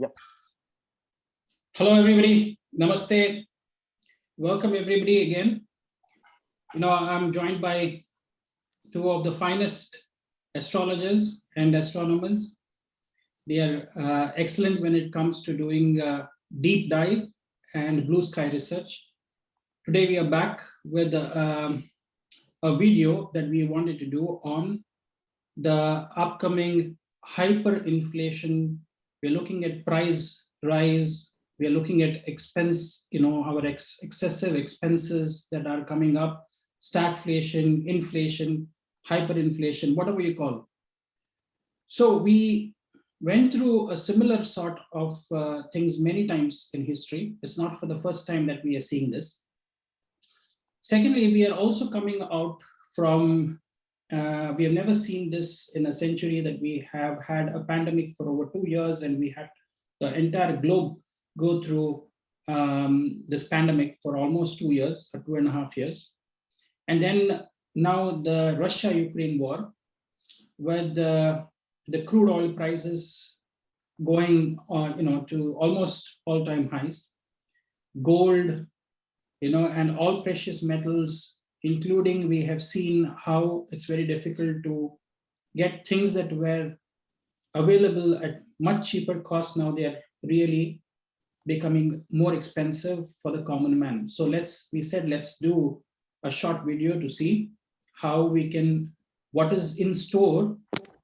Yep. Hello, everybody. Namaste. Welcome, everybody, again. I'm joined by two of the finest astrologers and astronomers. They are excellent when it comes to doing deep dive and blue sky research. Today, we are back with a video that we wanted to do on the upcoming hyperinflation. We're looking at price rise. We're looking at expense, our excessive expenses that are coming up, stagflation, inflation, hyperinflation, whatever you call. So we went through a similar sort of things many times in history. It's not for the first time that we are seeing this. Secondly, we are also coming out from we have never seen this in a century, that we have had a pandemic for over 2 years, and we had the entire globe go through this pandemic for almost 2 years or 2.5 years. And then now the Russia-Ukraine war, with the crude oil prices going on, to almost all-time highs, gold, and all precious metals, including, we have seen how it's very difficult to get things that were available at much cheaper cost. Now they are really becoming more expensive for the common man. So we said, let's do a short video to see how we can, what is in store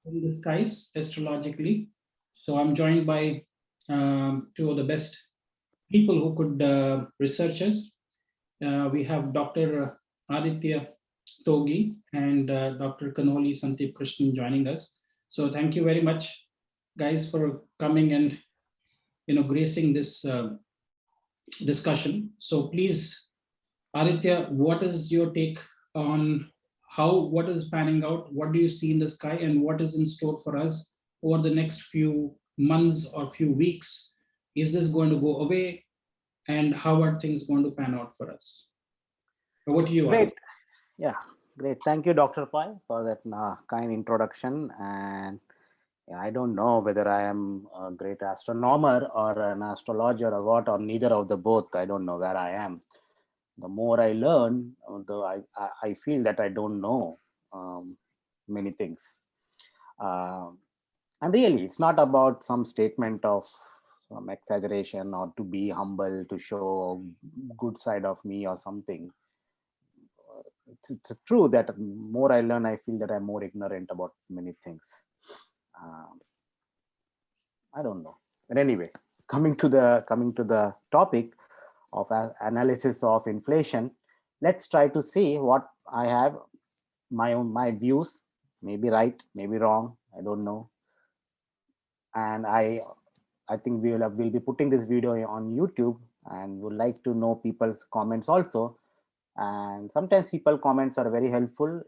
in the skies astrologically. So I'm joined by two of the best people who could research us. We have Dr. Aditya Togi and Dr. Kanoli Santip Krishnan joining us. So thank you very much, guys, for coming and gracing this discussion. So please, Aditya, what is your take on what is panning out? What do you see in the sky, and what is in store for us over the next few months or few weeks? Is this going to go away? And how are things going to pan out for us? Over to you, Great. Aditya. Yeah, great. Thank you, Dr. Pai, for that kind introduction. And I don't know whether I am a great astronomer or an astrologer or what, or neither of the both. I don't know where I am. The more I learn, I feel that I don't know many things. And really, it's not about some statement of some exaggeration or to be humble, to show good side of me or something. It's true that more I learn, I feel that I'm more ignorant about many things. I don't know. But anyway, coming to the topic of analysis of inflation, let's try to see what I have, my views, maybe right, maybe wrong, I don't know. And I think we'll be putting this video on YouTube, and would like to know people's comments also. And sometimes people comments are very helpful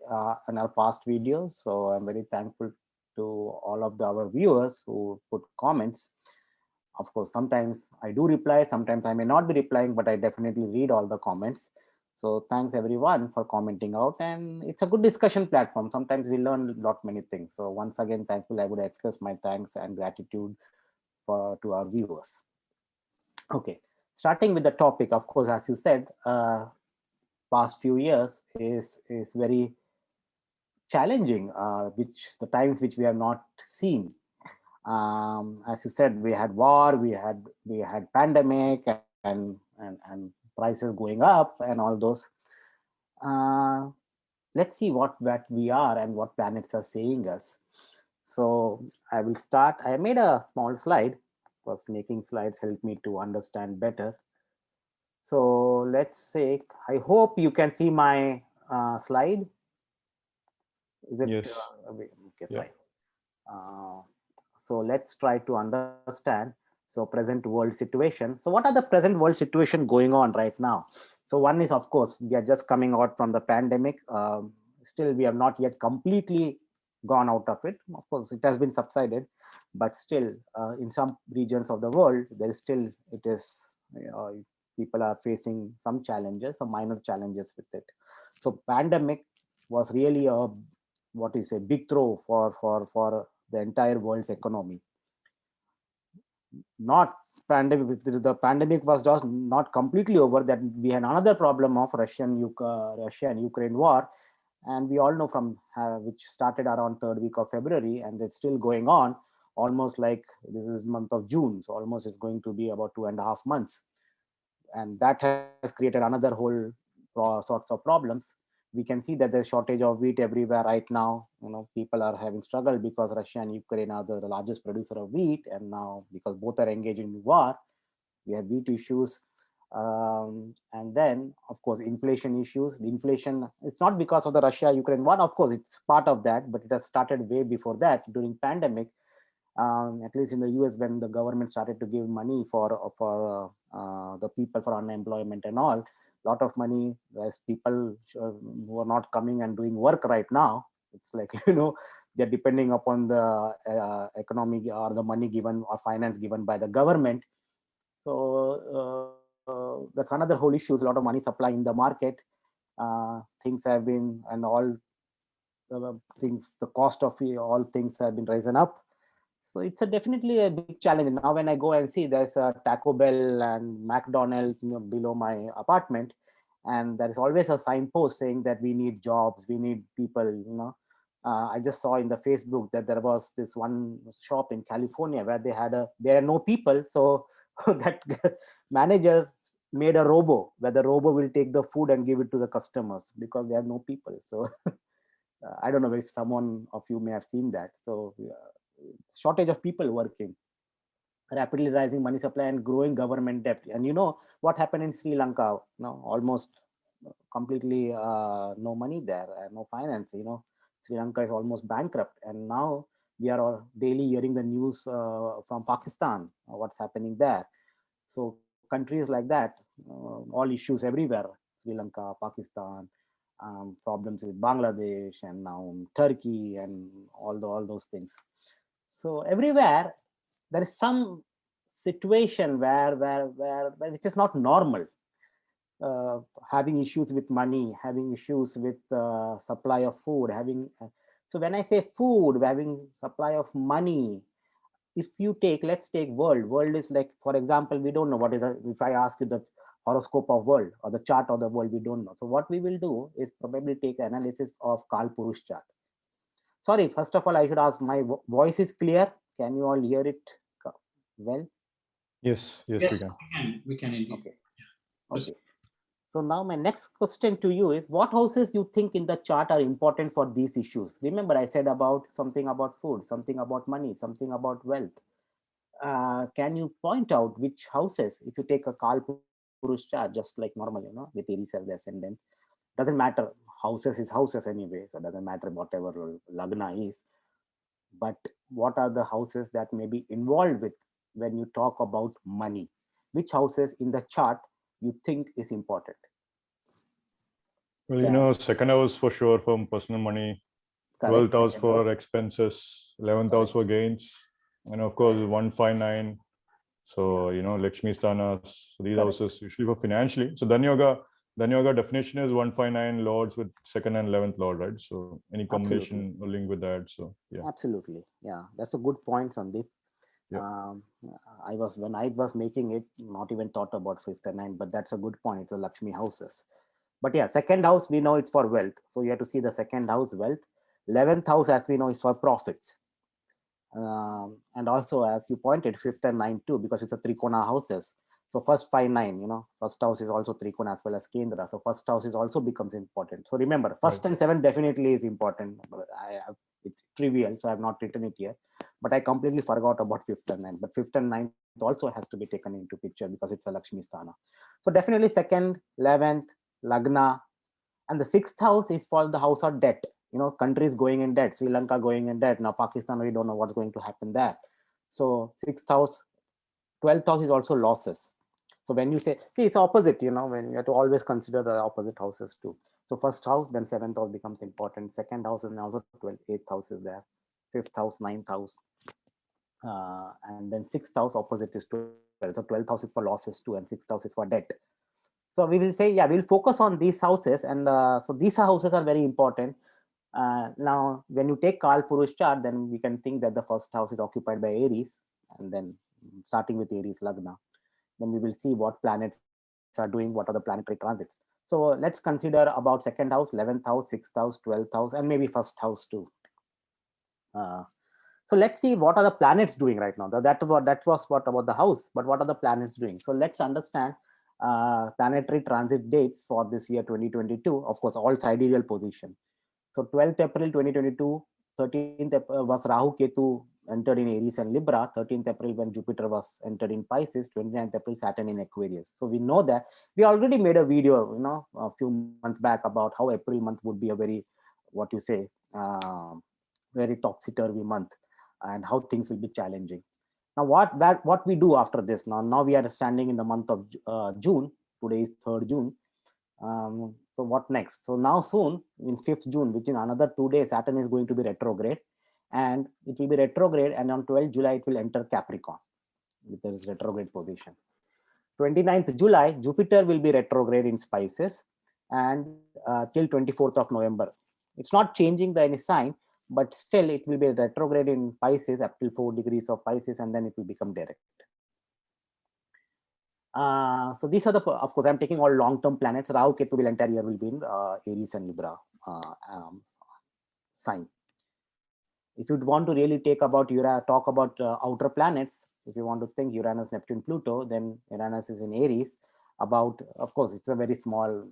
in our past videos, so I'm very thankful to all of our viewers who put comments. Of course, sometimes I do reply, sometimes I may not be replying, but I definitely read all the comments. So thanks everyone for commenting out, and it's a good discussion platform. Sometimes we learn a lot many things. So once again, thankful, I would express my thanks and gratitude to our viewers. Okay, starting with the topic, of course, as you said, past few years is very challenging, which the times which we have not seen. As you said, we had war, we had pandemic, and prices going up and all those. Let's see what we are and what planets are saying us. So I will start. I made a small slide, because making slides help me to understand better. So let's say, I hope you can see my slide. Is it? Yes. Okay, Yeah. fine. So let's try to understand. So present world situation. So what are the present world situation going on right now? So one is, of course, we are just coming out from the pandemic. Still, we have not yet completely gone out of it. Of course, it has been subsided, but still, in some regions of the world, there is still, people are facing some challenges, some minor challenges with it. So pandemic was really a big throw for the entire world's economy. not pandemic. The pandemic was just not completely over. That we had another problem of Russia and Ukraine war, and we all know from which started around third week of February, and it's still going on. Almost like this is month of June, so almost it's going to be about 2.5 months, and that has created another whole sorts of problems. We can see that there's shortage of wheat everywhere right now. People are having struggle because Russia and Ukraine are the largest producer of wheat, and now because both are engaged in war, we have wheat issues. And then of course inflation issues. The inflation, it's not because of the Russia Ukraine war, of course it's part of that, but it has started way before that, during pandemic. At least in the US, when the government started to give money for the people for unemployment and all, lot of money, as people who are not coming and doing work right now. It's like they're depending upon the economic or the money given or finance given by the government. So that's another whole issue. A lot of money supply in the market. Things have been, and all things, the cost of all things have been risen up. So it's definitely a big challenge. Now when I go and see, there's a Taco Bell and McDonald's below my apartment, and there is always a signpost saying that we need jobs, we need people. I just saw in the Facebook that there was this one shop in California where there are no people, so that manager made a robo where the robo will take the food and give it to the customers because they have no people. So I don't know if someone of you may have seen that. So shortage of people working, rapidly rising money supply, and growing government debt. And what happened in Sri Lanka? Almost completely no money there, no finance. Sri Lanka is almost bankrupt, and now we are all daily hearing the news from Pakistan, what's happening there. So countries like that, all issues everywhere: Sri Lanka, Pakistan, problems with Bangladesh, and now Turkey, and all those things. So everywhere there is some situation where which is not normal. uh, Having issues with money, having issues with supply of food, having so when I say food, having supply of money. If you take, let's take world is like, for example, we don't know what is if I ask you the horoscope of world or the chart of the world, we don't know. So what we will do is probably take analysis of Kal Purush chart. Sorry, first of all, I should ask, my voice is clear? Can you all hear it well? Yes, yes, we Yes, can. we can indeed. Okay. Proceed. Okay. So now my next question to you is, what houses you think in the chart are important for these issues? Remember, I said about something about food, something about money, something about wealth. Can you point out which houses, if you take a Kal Purush chart, just like normal, with Aries as the ascendant, doesn't matter. Houses is houses anyway, so it doesn't matter whatever Lagna is. But what are the houses that may be involved with when you talk about money? Which houses in the chart you think is important? Well, Can second house for sure for personal money, correct 12th house second for house? expenses, 11th house Correct. for gains, and of course 159. So Lakshmi Sthanas. So these Correct. houses usually for financially. So Dhan Yoga definition is 159 lords with second and 11th lord, right? So any Absolutely. combination or link with that. So yeah. Absolutely. Yeah, that's a good point, Sandeep. Yeah. Um, when I was making it, not even thought about fifth and ninth, but that's a good point. It's the Lakshmi houses. But yeah, second house, we know it's for wealth. So you have to see the second house, wealth. 11th house, as we know, is for profits. And also, as you pointed, fifth and ninth too, because it's a trikona houses. So first 5 9, first house is also trikona as well as kendra. So first house is also becomes important. So remember, first Right. and seventh definitely is important. It's trivial, so I have not written it here. But I completely forgot about fifth and ninth. But fifth and ninth also has to be taken into picture because it's a Lakshmi Sthana. So definitely second, 11th, Lagna, and the sixth house is for the house of debt. Countries going in debt, Sri Lanka going in debt, now Pakistan, we don't know what's going to happen there. So sixth house, 12th house is also losses. So when you say, see, it's opposite, when you have to always consider the opposite houses too. So first house, then seventh house becomes important, second house, and also 12th, eighth house is there, fifth house, ninth house, and then sixth house opposite is 12. So 12th house is for losses too, and sixth house is for debt. So we will say, yeah, we'll focus on these houses. And so these houses are very important. Now when you take Kal Purush chart, then we can think that the first house is occupied by Aries, and then starting with Aries Lagna. Then we will see what planets are doing, what are the planetary transits. So let's consider about second house, 11th house, 6th house, 12th house, and maybe first house too. Uh, so let's see what are the planets doing right now. That was what about the house, but what are the planets doing? So let's understand planetary transit dates for this year 2022. Of course, all sidereal position. So 12th April 2022, 13th was Rahu Ketu entered in Aries and Libra. 13th April when Jupiter was entered in Pisces. 29th April Saturn in Aquarius. So we know that we already made a video, a few months back about how April month would be a very, what you say, very topsy-turvy month, and how things will be challenging. Now, what we do after this? Now we are standing in the month of June. Today is 3rd June. So what next? So now soon in 5th June, which in another 2 days, Saturn is going to be retrograde, and it will be retrograde, and on 12th July it will enter Capricorn with its retrograde position. 29th July, Jupiter will be retrograde in Pisces, and till 24th of November. It's not changing the any sign, but still it will be retrograde in Pisces up till 4 degrees of Pisces, and then it will become direct. So these are of course, I'm taking all long-term planets. Rahu Ketu will entire year will be in Aries and Libra sign. If you want to really talk about outer planets, if you want to think Uranus, Neptune, Pluto, then Uranus is in Aries. Of course, it's a very small,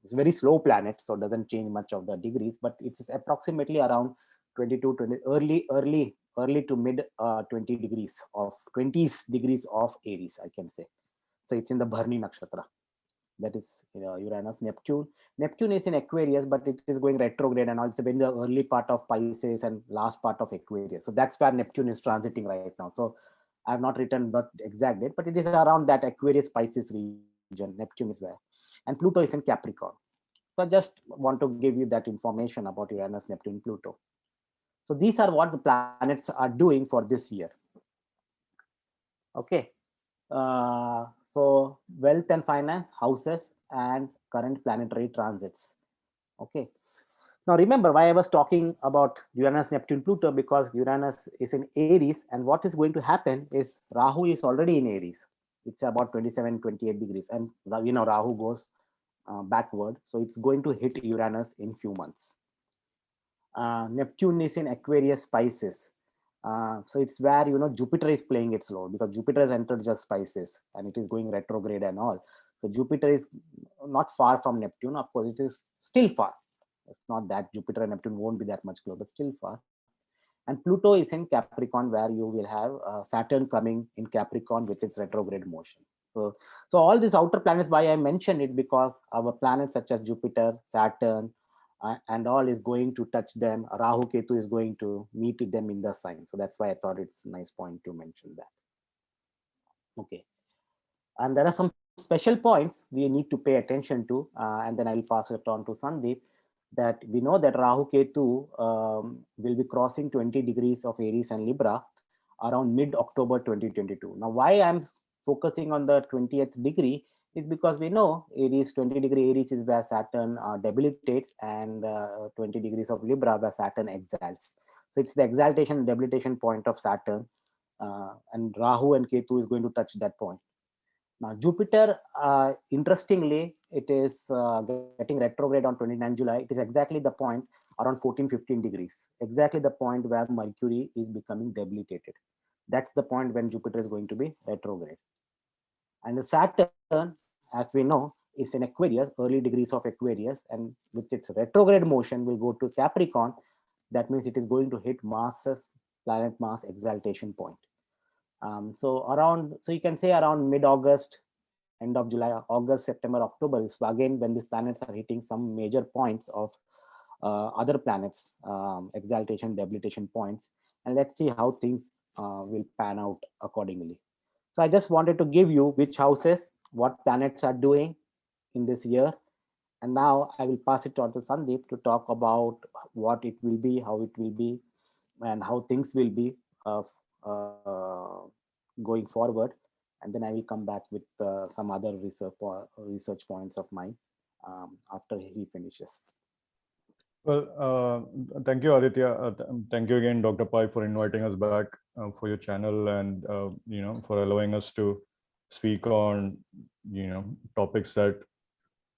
it's a very slow planet, so it doesn't change much of the degrees, but it's approximately around 22, 20, early to mid 20s degrees of Aries, I can say. So it's in the Bharni Nakshatra. That is Uranus. Neptune is in Aquarius, but it is going retrograde and also in the early part of Pisces and last part of Aquarius. So that's where Neptune is transiting right now. So I have not written the exact date, but it is around that Aquarius Pisces region. Neptune is there, and Pluto is in Capricorn. So I just want to give you that information about Uranus, Neptune, Pluto. So these are what the planets are doing for this year. Okay. So wealth and finance, houses, and current planetary transits. Okay. Now remember why I was talking about Uranus, Neptune, Pluto, because Uranus is in Aries, and what is going to happen is Rahu is already in Aries. It's about 27, 28 degrees, and Rahu goes backward, so it's going to hit Uranus in few months. Neptune is in Aquarius, Pisces. So it's where Jupiter is playing its role, because Jupiter has entered just Pisces and it is going retrograde and all. So Jupiter is not far from Neptune. Of course, it is still far. It's not that Jupiter and Neptune won't be that much close, but still far. And Pluto is in Capricorn, where you will have Saturn coming in Capricorn with its retrograde motion. So all these outer planets, why I mentioned it, because our planets such as Jupiter, Saturn, and all is going to touch them. Rahu Ketu is going to meet them in the sign. So that's why I thought it's a nice point to mention that. Okay. And there are some special points we need to pay attention to, and then I'll pass it on to Sandeep. That we know that Rahu Ketu will be crossing 20 degrees of Aries and Libra around mid-October 2022. Now, why I'm focusing on the 20th degree is because we know Aries, 20 degree Aries is where Saturn debilitates, and 20 degrees of Libra where Saturn exalts. So it's the exaltation and debilitation point of Saturn, and Rahu and Ketu is going to touch that point. Now, Jupiter, interestingly, it is getting retrograde on 29 July. It is exactly the point around 14, 15 degrees, exactly the point where Mercury is becoming debilitated. That's the point when Jupiter is going to be retrograde. And the Saturn, as we know, is in Aquarius, early degrees of Aquarius, and with its retrograde motion will go to Capricorn. That means it is going to hit planet mass exaltation point. So you can say around mid-August, end of July, August, September, October is again when these planets are hitting some major points of other planets, exaltation, debilitation points, and let's see how things will pan out accordingly. So I just wanted to give you which houses, what planets are doing in this year, and now I will pass it on to Sandeep to talk about what it will be, how it will be, and how things will be going forward. And then I will come back with some other research points of mine after he finishes. Well, thank you, Aditya. Thank you again, Dr. Pai, for inviting us back for your channel and for allowing us to speak on topics that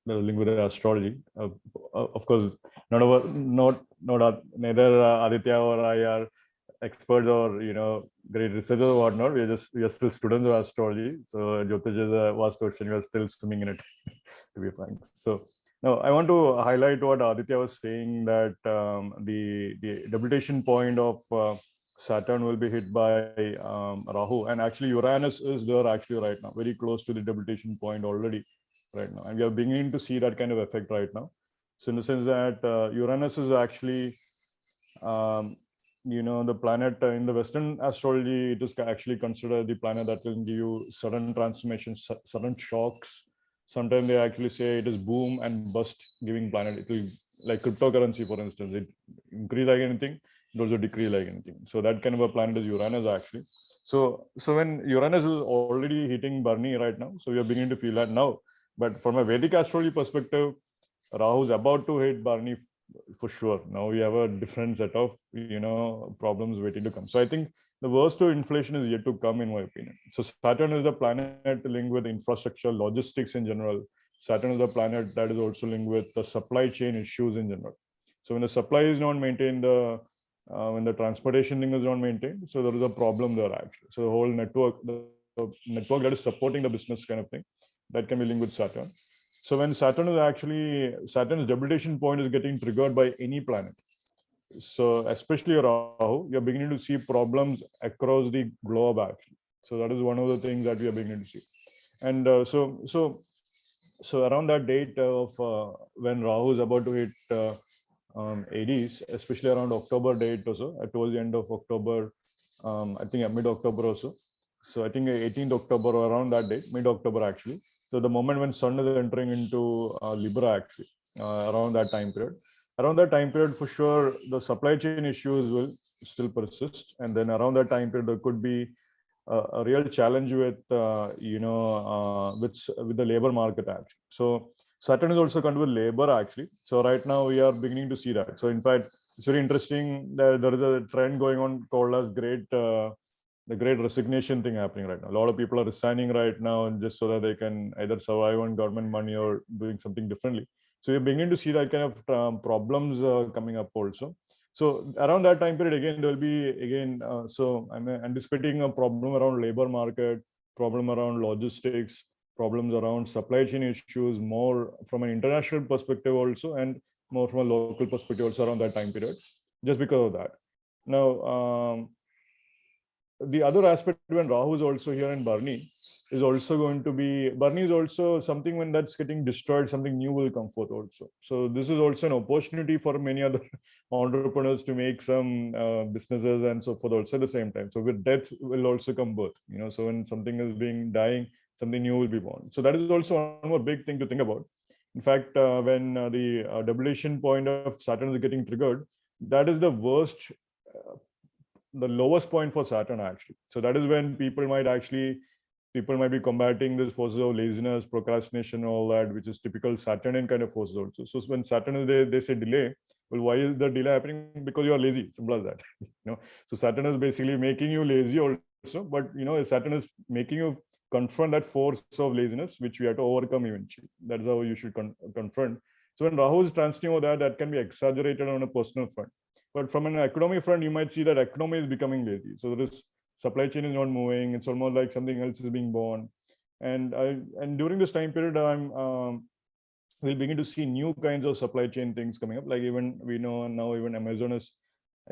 are linked with astrology. Of course, none of us, neither Aditya or I are experts or great researchers or whatnot. We are still students of astrology. So Jyotish is a vast ocean. We are still swimming in it, to be frank. So now I want to highlight what Aditya was saying, that the debilitation point of Saturn will be hit by Rahu, and actually Uranus is there actually right now, very close to the debilitation point already right now, and we are beginning to see that kind of effect right now. So in the sense that Uranus is actually the planet in the Western astrology, it is actually considered the planet that will give you sudden transformations, sudden shocks. Sometimes they actually say it is boom and bust giving planet. It will, like cryptocurrency, for instance, it increase like anything, it also decrease like anything. So that kind of a planet is Uranus actually. So when Uranus is already hitting Barney right now, so we are beginning to feel that now. But from a Vedic astrology perspective, Rahu is about to hit Barney for sure. Now we have a different set of problems waiting to come. So I think the worst of inflation is yet to come, in my opinion. So Saturn is a planet linked with infrastructure, logistics in general. Saturn is a planet that is also linked with the supply chain issues in general. So when the supply is not maintained, when the transportation thing is not maintained, so there is a problem there actually. So the whole network that is supporting the business kind of thing, that can be linked with Saturn. So when Saturn's debilitation point is getting triggered by any planet, so especially Rahu, you're beginning to see problems across the globe actually. So that is one of the things that we are beginning to see. And so around that date of when Rahu is about to hit Aries, especially around October date also, towards the end of October, I think mid October also. So I think 18th October or around that date, mid October actually. So the moment when Sun is entering into Libra actually, around that time period. Around that time period, for sure, the supply chain issues will still persist, and then around that time period, there could be a real challenge with with the labor market actually. So Saturn is also connected with labor actually. So right now we are beginning to see that. So in fact, it's very interesting that there is a trend going on called as the great resignation thing happening right now. A lot of people are resigning right now just so that they can either survive on government money or doing something differently. So you're beginning to see that kind of problems coming up also. So around that time period, again, there will be again. So I'm anticipating a problem around labor market, problem around logistics, problems around supply chain issues, more from an international perspective also, and more from a local perspective also around that time period, just because of that. Now, the other aspect when Rahu is also here in Barney is also going to be, Barney is also something when that's getting destroyed, something new will come forth also. So this is also an opportunity for many other entrepreneurs to make some businesses and so forth also at the same time. So with death will also come birth, so when something is being dying, something new will be born. So that is also one more big thing to think about. In fact, when the debilation point of Saturn is getting triggered, that is the worst, the lowest point for Saturn actually. So that is when people might be combating this forces of laziness, procrastination, all that, which is typical Saturnian kind of forces also. So when Saturn is there, they say delay. Well, why is the delay happening? Because you are lazy. Simple as that. So Saturn is basically making you lazy also, but Saturn is making you confront that force of laziness, which we have to overcome eventually. That is how you should confront. So when Rahu is transiting over that can be exaggerated on a personal front. But from an economy front, you might see that economy is becoming lazy. So there is supply chain is not moving. It's almost like something else is being born. And during this time period, we'll begin to see new kinds of supply chain things coming up. Like even we know now even Amazon is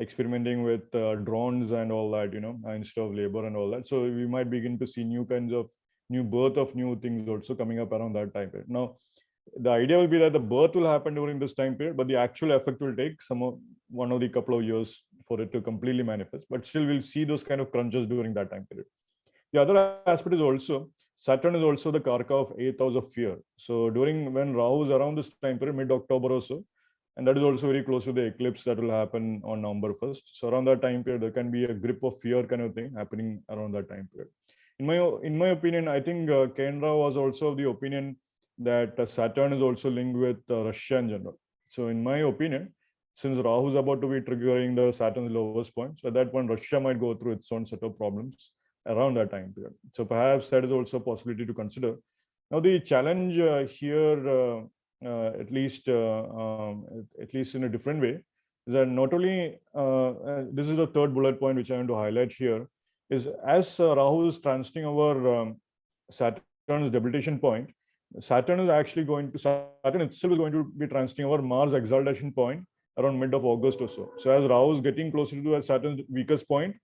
experimenting with drones and all that, instead of labor and all that. So we might begin to see new kinds of new birth of new things also coming up around that time period. Now, the idea will be that the birth will happen during this time period, but the actual effect will take one of the couple of years for it to completely manifest. But still, we'll see those kind of crunches during that time period. The other aspect is also Saturn is also the karka of 8th house of fear. So during when Rahu is around this time period, mid-October or so, and that is also very close to the eclipse that will happen on November 1st. So around that time period, there can be a grip of fear kind of thing happening around that time period. In my opinion, I think Kendra was also of the opinion that Saturn is also linked with Russia in general. So in my opinion, since Rahu is about to be triggering the Saturn's lowest point. So at that point, Russia might go through its own set of problems around that time period. So perhaps that is also a possibility to consider. Now, the challenge here, at least in a different way, is that not only this is the third bullet point which I want to highlight here, is as Rahu is transiting over Saturn's debilitation point, Saturn itself is going to be transiting over Mars exaltation point around mid of August or so. So as Rahu is getting closer to Saturn's weakest point,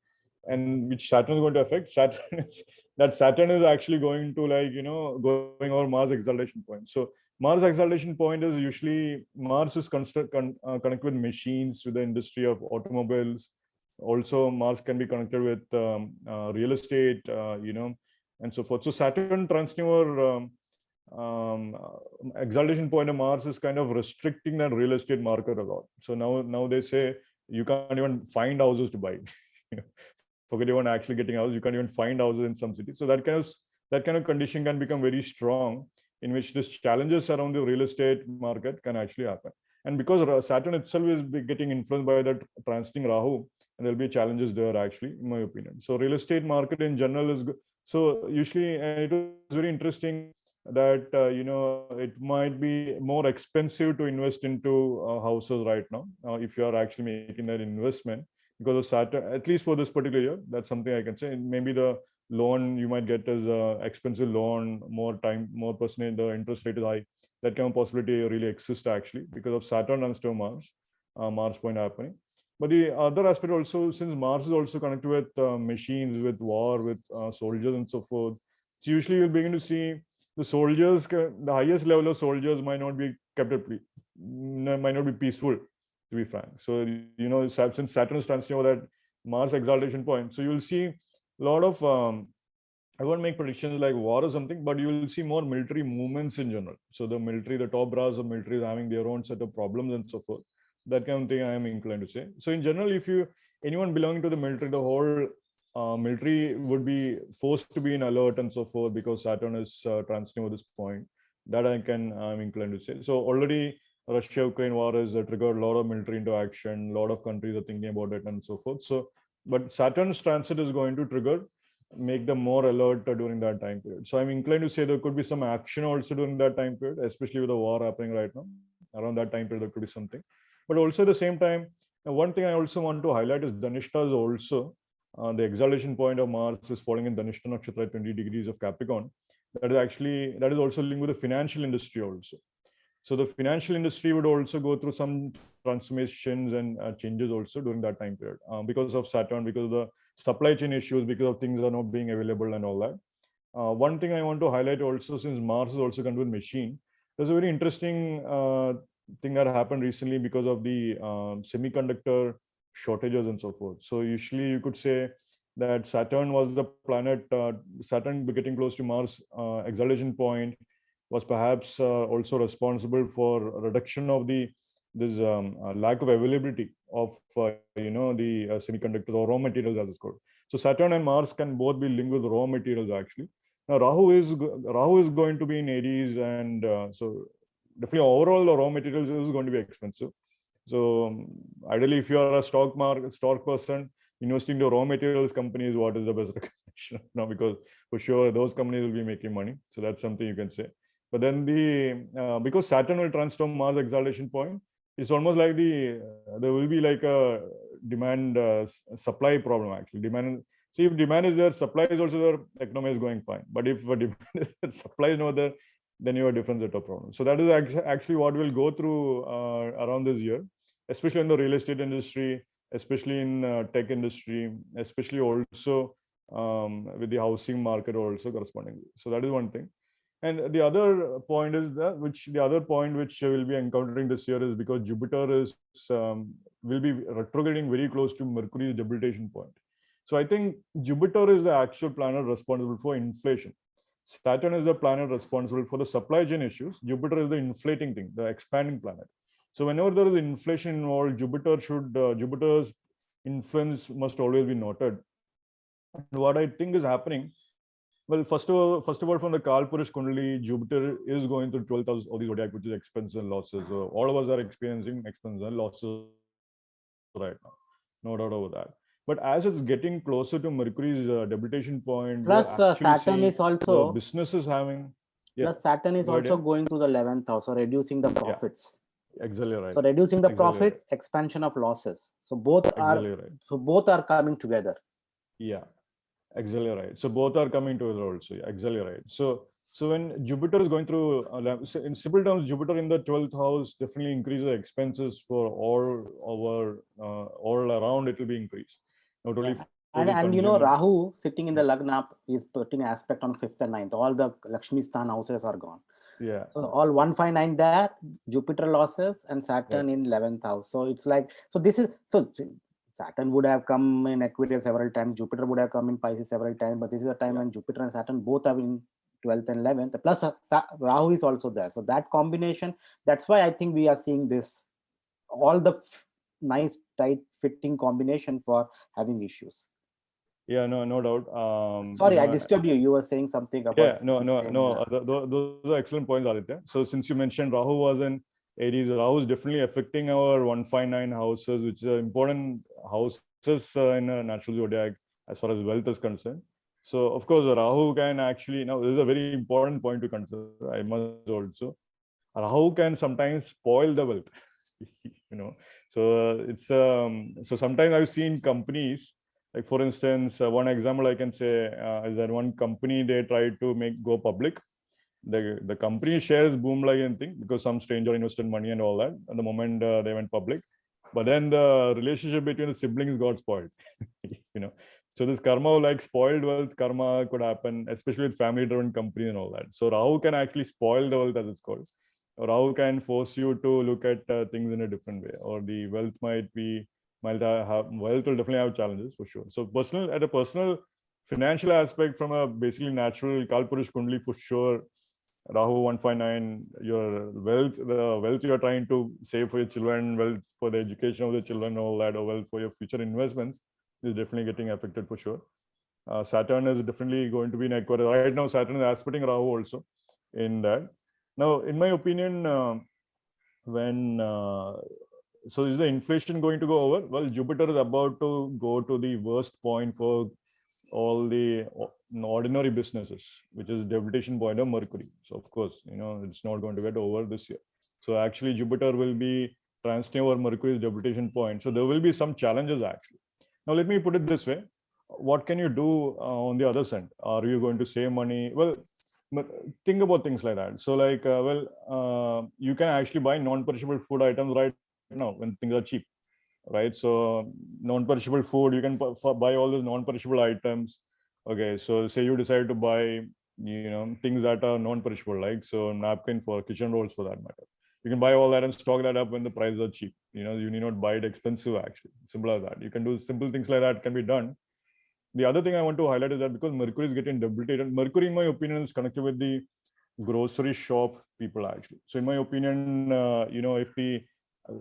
and which Saturn is going to affect, Saturn is actually going to going over Mars exaltation point. So Mars exaltation point is usually Mars is connected with machines, with the industry of automobiles. Also, Mars can be connected with real estate, and so forth. So Saturn transiting over exaltation point of Mars is kind of restricting that real estate market a lot. So now they say you can't even find houses to buy. Forget even actually getting houses, you can't even find houses in some cities. So that kind of condition can become very strong, in which this challenges around the real estate market can actually happen. And because Saturn itself is getting influenced by that transiting Rahu, and there'll be challenges there actually, in my opinion. So real estate market in general is good. So usually, and it was very interesting that it might be more expensive to invest into houses right now if you are actually making that investment, because of Saturn, at least for this particular year. That's something I can say. Maybe the loan you might get is expensive loan, more percentage, the interest rate is high. That kind of possibility really exists actually because of Saturn and Mars, Mars point happening. But the other aspect also, since Mars is also connected with machines, with war, with soldiers and so forth, so usually you'll begin to see the soldiers, the highest level of soldiers might not be might not be peaceful, to be frank. So, since Saturn is transiting over that Mars exaltation point, so you'll see a lot of, I won't make predictions like war or something, but you will see more military movements in general. So the military, the top brass of military is having their own set of problems and so forth. That kind of thing I am inclined to say. So in general, if anyone belonging to the military, the whole military would be forced to be in alert and so forth, because Saturn is transiting over this point. That I'm inclined to say. So already Russia-Ukraine war has triggered a lot of military interaction. A lot of countries are thinking about it and so forth. So, but Saturn's transit is going to make them more alert during that time period. So I'm inclined to say there could be some action also during that time period, especially with the war happening right now. Around that time period, there could be something. But also at the same time, one thing I also want to highlight is Dhanishta is also the exaltation point of Mars is falling in Dhanishta Nakshatra, 20 degrees of Capricorn. That is also linked with the financial industry also. So the financial industry would also go through some transformations and changes also during that time period because of Saturn, because of the supply chain issues, because of things are not being available and all that. One thing I want to highlight also, since Mars is also connected with machine, there's a very interesting thing that happened recently because of the semiconductor shortages and so forth. So usually you could say that Saturn was the planet, Saturn getting close to Mars exaltation point was perhaps also responsible for reduction of this lack of availability of the semiconductors or raw materials, as it's called. So Saturn and Mars can both be linked with raw materials actually. Now Rahu is going to be in Aries, and so definitely overall the raw materials is going to be expensive. So ideally, if you are a stock person, investing in raw materials companies, what is the best recommendation now? Because for sure those companies will be making money. So that's something you can say. But then because Saturn will transform Mars exaltation point, it's almost like there will be like a demand supply problem actually. See, if demand is there, supply is also there, economy is going fine. But if supply is not there, then you have a different set of problems. So that is actually what we'll go through around this year, especially in the real estate industry, especially in tech industry, especially also with the housing market also correspondingly. So that is one thing. And the other point is which we'll be encountering this year is because Jupiter will be retrograding very close to Mercury's debilitation point. So I think Jupiter is the actual planet responsible for inflation. Saturn is the planet responsible for the supply chain issues. Jupiter is the inflating thing, the expanding planet. So whenever there is inflation involved, Jupiter's influence must always be noted. And what I think is happening Well, first of all, from the Kalpurish Kundali, Jupiter is going through 12th house of the zodiac, which is expense and losses. So all of us are experiencing expense and losses right now, no doubt about that. But as it's getting closer to Mercury's debilitation point, we are actually Plus seeing Saturn the is also businesses having, yeah. plus Saturn Go is ahead, yeah. also going to the 11th house, so reducing the Yeah, profits. exactly right. So reducing the Exactly right. profits, expansion of losses. Exactly right. So both are coming together. Yeah. Exactly right. So both are coming together also. Yeah, exactly right. So when Jupiter is going through, so in simple terms, Jupiter in the 12th house definitely increases expenses for all around. It will be increased, not only Yeah. for the And you consumer. know, Rahu sitting in Yeah. the Lagna is putting aspect on 5th and 9th. All the Lakshmi Sthan houses are gone. Yeah. So all 159 there, Jupiter losses and Yeah. Saturn in 11th house. So it's like, so this is, so Saturn would have come in Aquarius several times, Jupiter would have come in Pisces several times, but this is a time Yeah. when Jupiter and Saturn both are in 12th and 11th. Plus Rahu is also there. So that combination, that's why I think we are seeing this, all the nice tight fitting combination for having issues. Yeah. No doubt. Sorry, I disturbed you. You were saying something Yeah. about No. something. Those are excellent points, Aditya. So since you mentioned Rahu was in Aries, Rahu is definitely affecting our 159 houses, which are important houses in a natural zodiac as far as wealth is concerned. So of course, Rahu can actually, now this is a very important point to consider. I must also, Rahu can sometimes spoil the wealth. you know, so sometimes I've seen companies, like for instance, one example I can say is that one company, they tried to make go public. The company shares boom like anything because some stranger invested money and all that at the moment they went public. But then the relationship between the siblings got spoiled. you know so this karma, like spoiled wealth karma, could happen, especially with family driven companies and all that. So Rahu can actually spoil the wealth, as it's called. Rahu can force you to look at things in a different way, or the wealth might have wealth will definitely have challenges for sure. So personal, at a personal financial aspect, from a basically natural Kalpurish Kundli, for sure, Rahu 159, your wealth, the wealth you're trying to save for your children, wealth for the education of the children, all that, or wealth for your future investments is definitely getting affected for sure. Saturn is definitely going to be in Aquarius. Right now, Saturn is aspecting Rahu also in that. Now, in my opinion, when so is the inflation going to go over? Well, Jupiter is about to go to the worst point for all the ordinary businesses, which is debilitation point of Mercury. So of course, it's not going to get over this year. So actually, Jupiter will be transiting over Mercury's debilitation point. So there will be some challenges actually. Now, let me put it this way: what can you do on the other side? Are you going to save money? Well, think about things like that. So like, you can actually buy non-perishable food items right now when things are cheap, right? So non-perishable food, you can buy all those non-perishable items. Okay, so say you decide to buy things that are non-perishable, like so napkin for kitchen rolls for that matter. You can buy all that and stock that up when the prices are cheap. You need not buy it expensive actually. Simple as that. You can do simple things like that can be done. The other thing I want to highlight is that because Mercury is getting debilitated, Mercury, in my opinion, is connected with the grocery shop people actually. So in my opinion, if the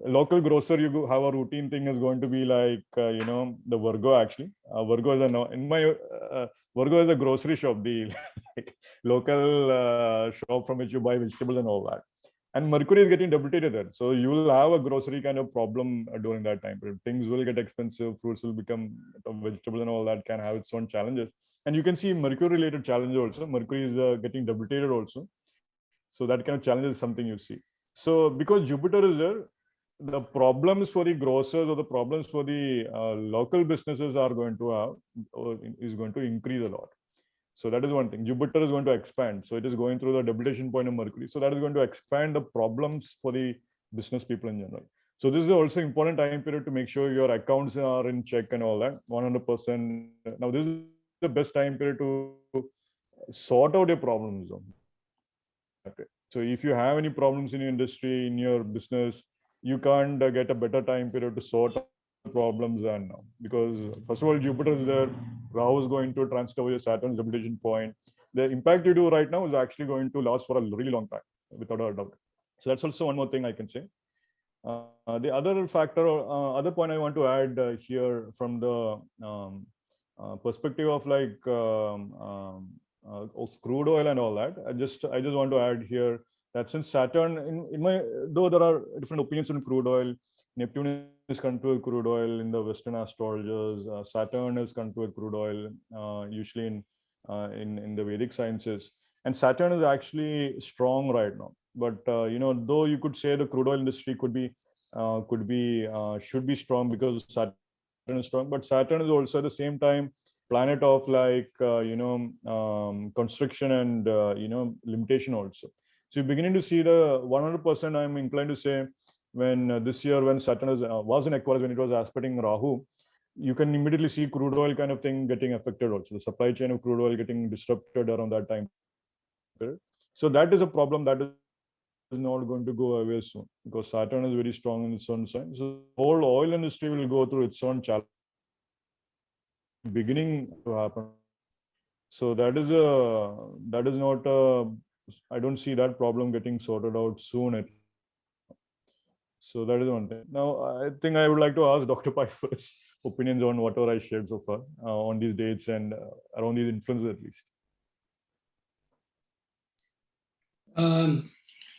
local grocer, you have a routine thing is going to be like the Virgo actually. Virgo is in my Virgo is a grocery shop, the like, local shop from which you buy vegetables and all that. And Mercury is getting debilitated there, so you will have a grocery kind of problem during that time period. Things will get expensive, fruits will become vegetables and all that can have its own challenges. And you can see Mercury related challenges also. Mercury is getting debilitated also, so that kind of challenge is something you see. So because Jupiter is there, the problems for the grocers or the problems for the local businesses are going to have, or is going to increase a lot. So that is one thing. Jupiter is going to expand. So it is going through the debilitation point of Mercury. So that is going to expand the problems for the business people in general. So this is also important time period to make sure your accounts are in check and all that 100%. Now this is the best time period to sort out your problems that way. So if you have any problems in your industry, in your business, you can't get a better time period to sort out the problems than now. Because first of all, Jupiter is there, Rahu is going to transit over your Saturn's debilitation point. The impact you do right now is actually going to last for a really long time, without a doubt. So that's also one more thing I can say. The other factor, other point I want to add here from the perspective of like of crude oil and all that. I just want to add here that since Saturn, in my, though there are different opinions on crude oil, Neptune is connected with crude oil in the Western astrologers. Saturn is connected with crude oil, usually in the Vedic sciences. And Saturn is actually strong right now. But though you could say the crude oil industry should be strong because Saturn is strong, but Saturn is also at the same time planet of like construction and limitation also. So you're beginning to see the 100%. I'm inclined to say when this year when Saturn was in Aquarius, when it was aspecting Rahu, you can immediately see crude oil kind of thing getting affected also. The supply chain of crude oil getting disrupted around that time period. So that is a problem that is not going to go away soon because Saturn is very strong in its own sign. So the whole oil industry will go through its own challenge beginning to happen. So that is not I don't see that problem getting sorted out soon. So that is one thing. Now I think I would like to ask Dr. Pai first opinions on whatever I shared so far on these dates and around these influences at least.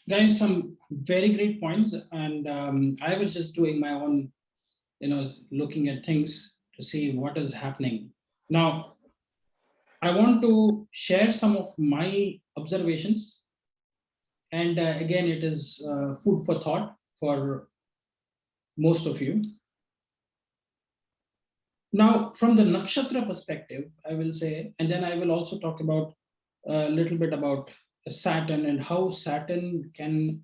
Guys, some very great points, and I was just doing my own, looking at things to see what is happening. Now, I want to share some of my observations, and again, it is food for thought for most of you. Now, from the nakshatra perspective, I will say, and then I will also talk about a little bit about Saturn and how Saturn can,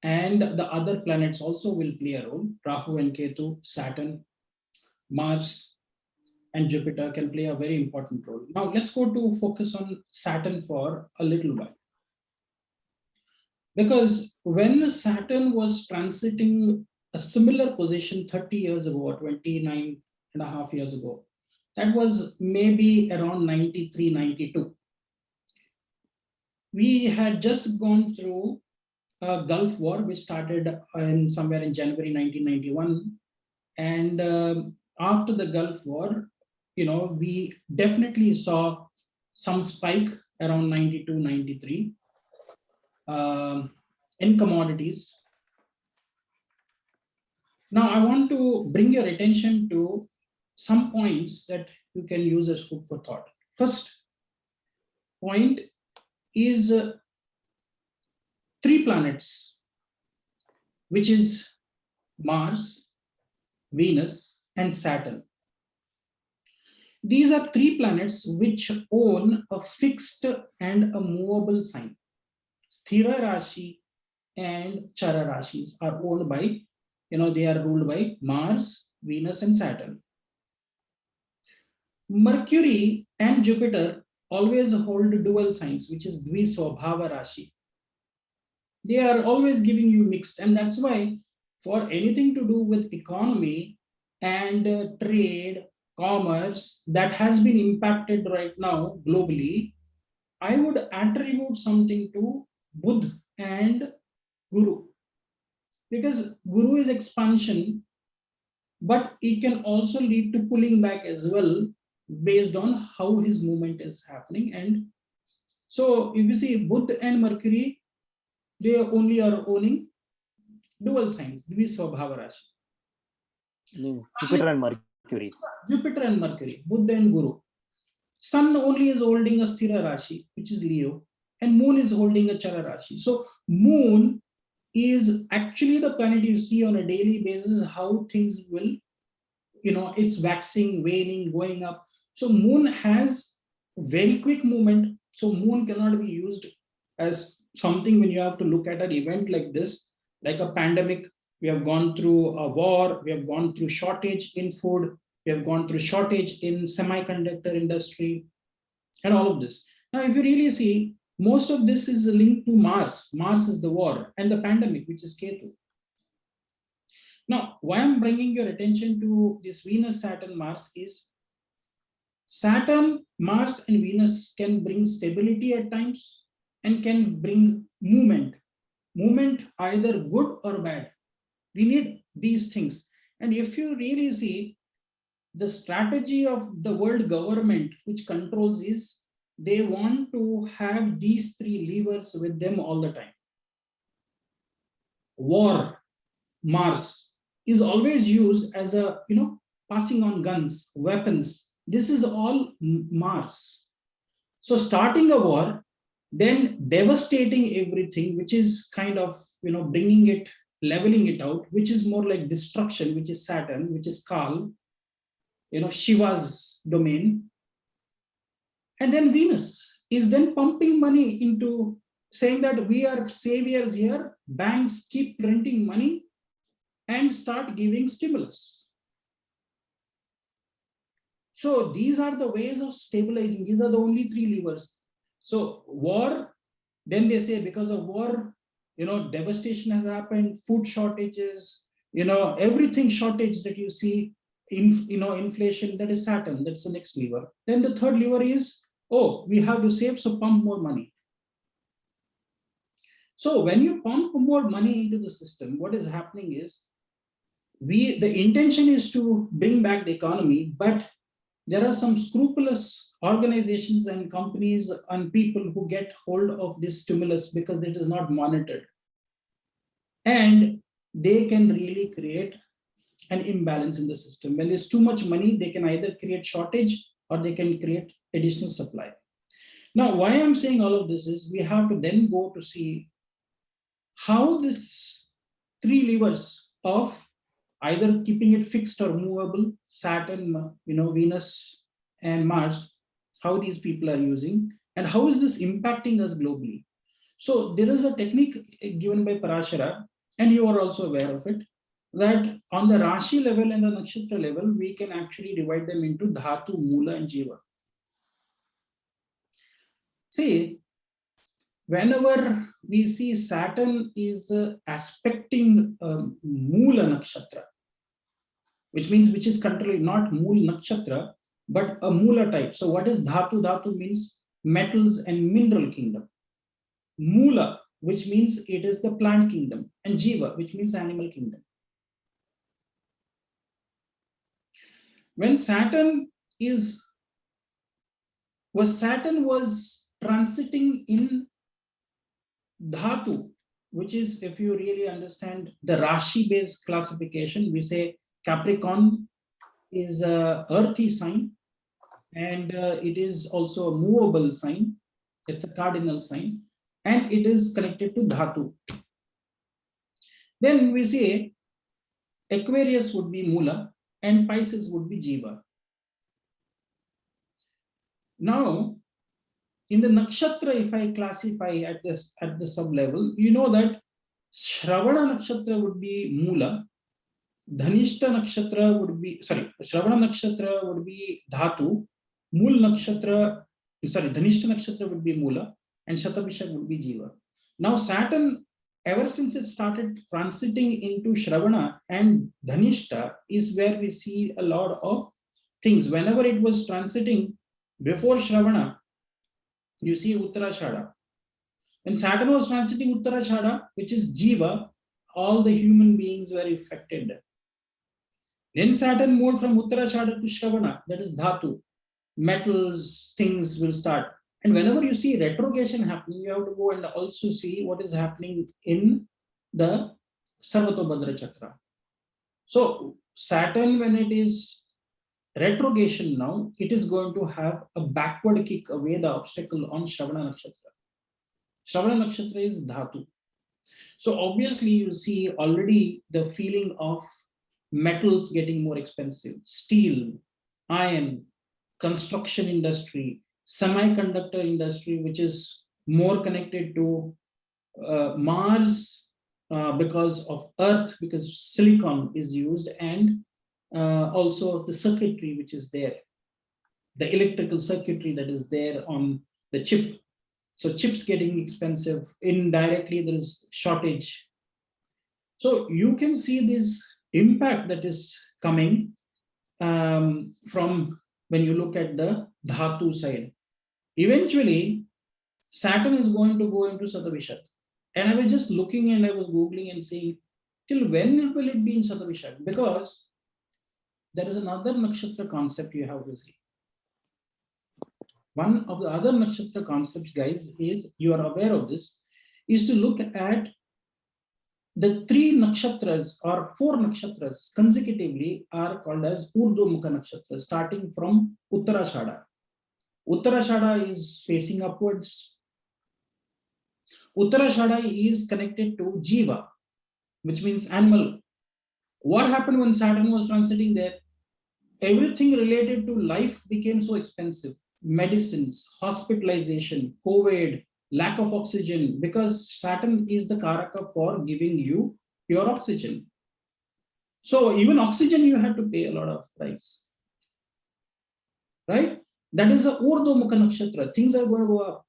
and the other planets also will play a role. Rahu and Ketu, Saturn, Mars, and Jupiter can play a very important role. Now let's go to focus on Saturn for a little while. Because when Saturn was transiting a similar position 30 years ago or 29 and a half years ago, that was maybe around 93, 92. We had just gone through a Gulf War, which started somewhere in January 1991. And after the Gulf War, we definitely saw some spike around 92, 93 in commodities. Now, I want to bring your attention to some points that you can use as food for thought. First point is 3 planets, which is Mars, Venus, and Saturn. These are 3 planets which own a fixed and a movable sign. Sthira Rashi and Chara Rashis are owned by, they are ruled by Mars, Venus, and Saturn. Mercury and Jupiter always hold dual signs, which is Dviswabhava Rashi. They are always giving you mixed, and that's why for anything to do with economy and trade, commerce that has been impacted right now globally, I would attribute something to Buddha and Guru. Because Guru is expansion, but it can also lead to pulling back as well based on how his movement is happening. And so if you see Buddha and Mercury, they only are owning dual signs, Dviswabhava Rashi. Jupiter and Mercury. Jupiter and Mercury, Buddha and Guru. Sun only is holding a Sthira Rashi, which is Leo, and Moon is holding a Chara Rashi. So Moon is actually the planet you see on a daily basis, how things will, it's waxing, waning, going up. So Moon has very quick movement. So Moon cannot be used as something when you have to look at an event like this, like a pandemic. We have gone through a war, we have gone through shortage in food, we have gone through shortage in semiconductor industry, and all of this. Now, if you really see, most of this is linked to Mars. Mars is the war, and the pandemic, which is Ketu. Now, why I'm bringing your attention to this Venus, Saturn, Mars is Saturn, Mars, and Venus can bring stability at times and can bring movement. Movement either good or bad. We need these things. And if you really see, the strategy of the world government which controls is they want to have these three levers with them all the time. War, Mars, is always used as a, passing on guns, weapons. This is all Mars. So starting a war, then devastating everything, which is kind of, bringing it, leveling it out, which is more like destruction, which is Saturn, which is Kal, Shiva's domain. And then Venus is then pumping money into saying that we are saviors here. Banks keep printing money and start giving stimulus. So these are the ways of stabilizing. These are the only three levers. So war, then they say because of war, devastation has happened, food shortages, everything shortage that you see, inflation, that is Saturn, that's the next lever. Then the third lever is, oh, we have to save, so pump more money. So when you pump more money into the system, what is happening is, the intention is to bring back the economy, but there are some scrupulous organizations and companies and people who get hold of this stimulus because it is not monitored. And they can really create an imbalance in the system. When there's too much money, they can either create shortage or they can create additional supply. Now, why I'm saying all of this is we have to then go to see how this three levers of either keeping it fixed or movable, Saturn, Venus and Mars, how these people are using, and how is this impacting us globally. So there is a technique given by Parashara, and you are also aware of it, that on the Rashi level and the Nakshatra level, we can actually divide them into Dhatu, Mula and Jiva. See, whenever we see Saturn is aspecting Mula Nakshatra, which is controlling not Mool Nakshatra, but a Mula type. So what is Dhatu? Dhatu means metals and mineral kingdom. Mula, which means it is the plant kingdom, and Jiva, which means animal kingdom. When Saturn was transiting in Dhatu, which is, if you really understand the Rashi-based classification, we say Capricorn is a earthy sign, and it is also a movable sign. It's a cardinal sign, and it is connected to Dhatu. Then we say Aquarius would be Mula and Pisces would be Jiva. Now, in the nakshatra, if I classify at the sub level, you know that Shravana nakshatra would be Mula, Dhanishta nakshatra would be, Shravana nakshatra would be Dhatu, Dhanishta nakshatra would be Mula, and Shatabhishak would be Jiva. Now Saturn, ever since it started transiting into Shravana and Dhanishta, is where we see a lot of things. Whenever it was transiting before Shravana, you see Uttarashada. When Saturn was transiting Uttarashada, which is Jiva, all the human beings were affected. Then Saturn moved from Uttarashada to Shravana, that is Dhatu. Metals, things will start. And whenever you see retrogression happening, you have to go and also see what is happening in the Sarvatobhadra Chakra. So Saturn, when it is retrogression now, it is going to have a backward kick away the obstacle on Shravana Nakshatra. Shravana Nakshatra is Dhatu. So obviously you see already the feeling of metals getting more expensive, steel, iron, construction industry, semiconductor industry, which is more connected to Mars because of Earth, because silicon is used, and also the circuitry which is there, the electrical circuitry that is there on the chip. So chips getting expensive, indirectly there is shortage. So you can see this impact that is coming from when you look at the Dhatu side. Eventually, Saturn is going to go into Satabhishak. And I was just looking and I was Googling and seeing till when will it be in Satabhishak? Because there is another nakshatra concept you have to see. One of the other nakshatra concepts, guys, is, you are aware of this, is to look at the 3 nakshatras or 4 nakshatras consecutively are called as Urdhva-mukha nakshatras, starting from Uttarashada. Uttarashada is facing upwards. Uttarashada is connected to Jiva, which means animal. What happened when Saturn was transiting there? Everything related to life became so expensive. Medicines, hospitalization, COVID, lack of oxygen, because Saturn is the Karaka for giving you pure oxygen. So even oxygen you have to pay a lot of price. Right? That is a Urdhva Mukha Nakshatra. Things are going to go up.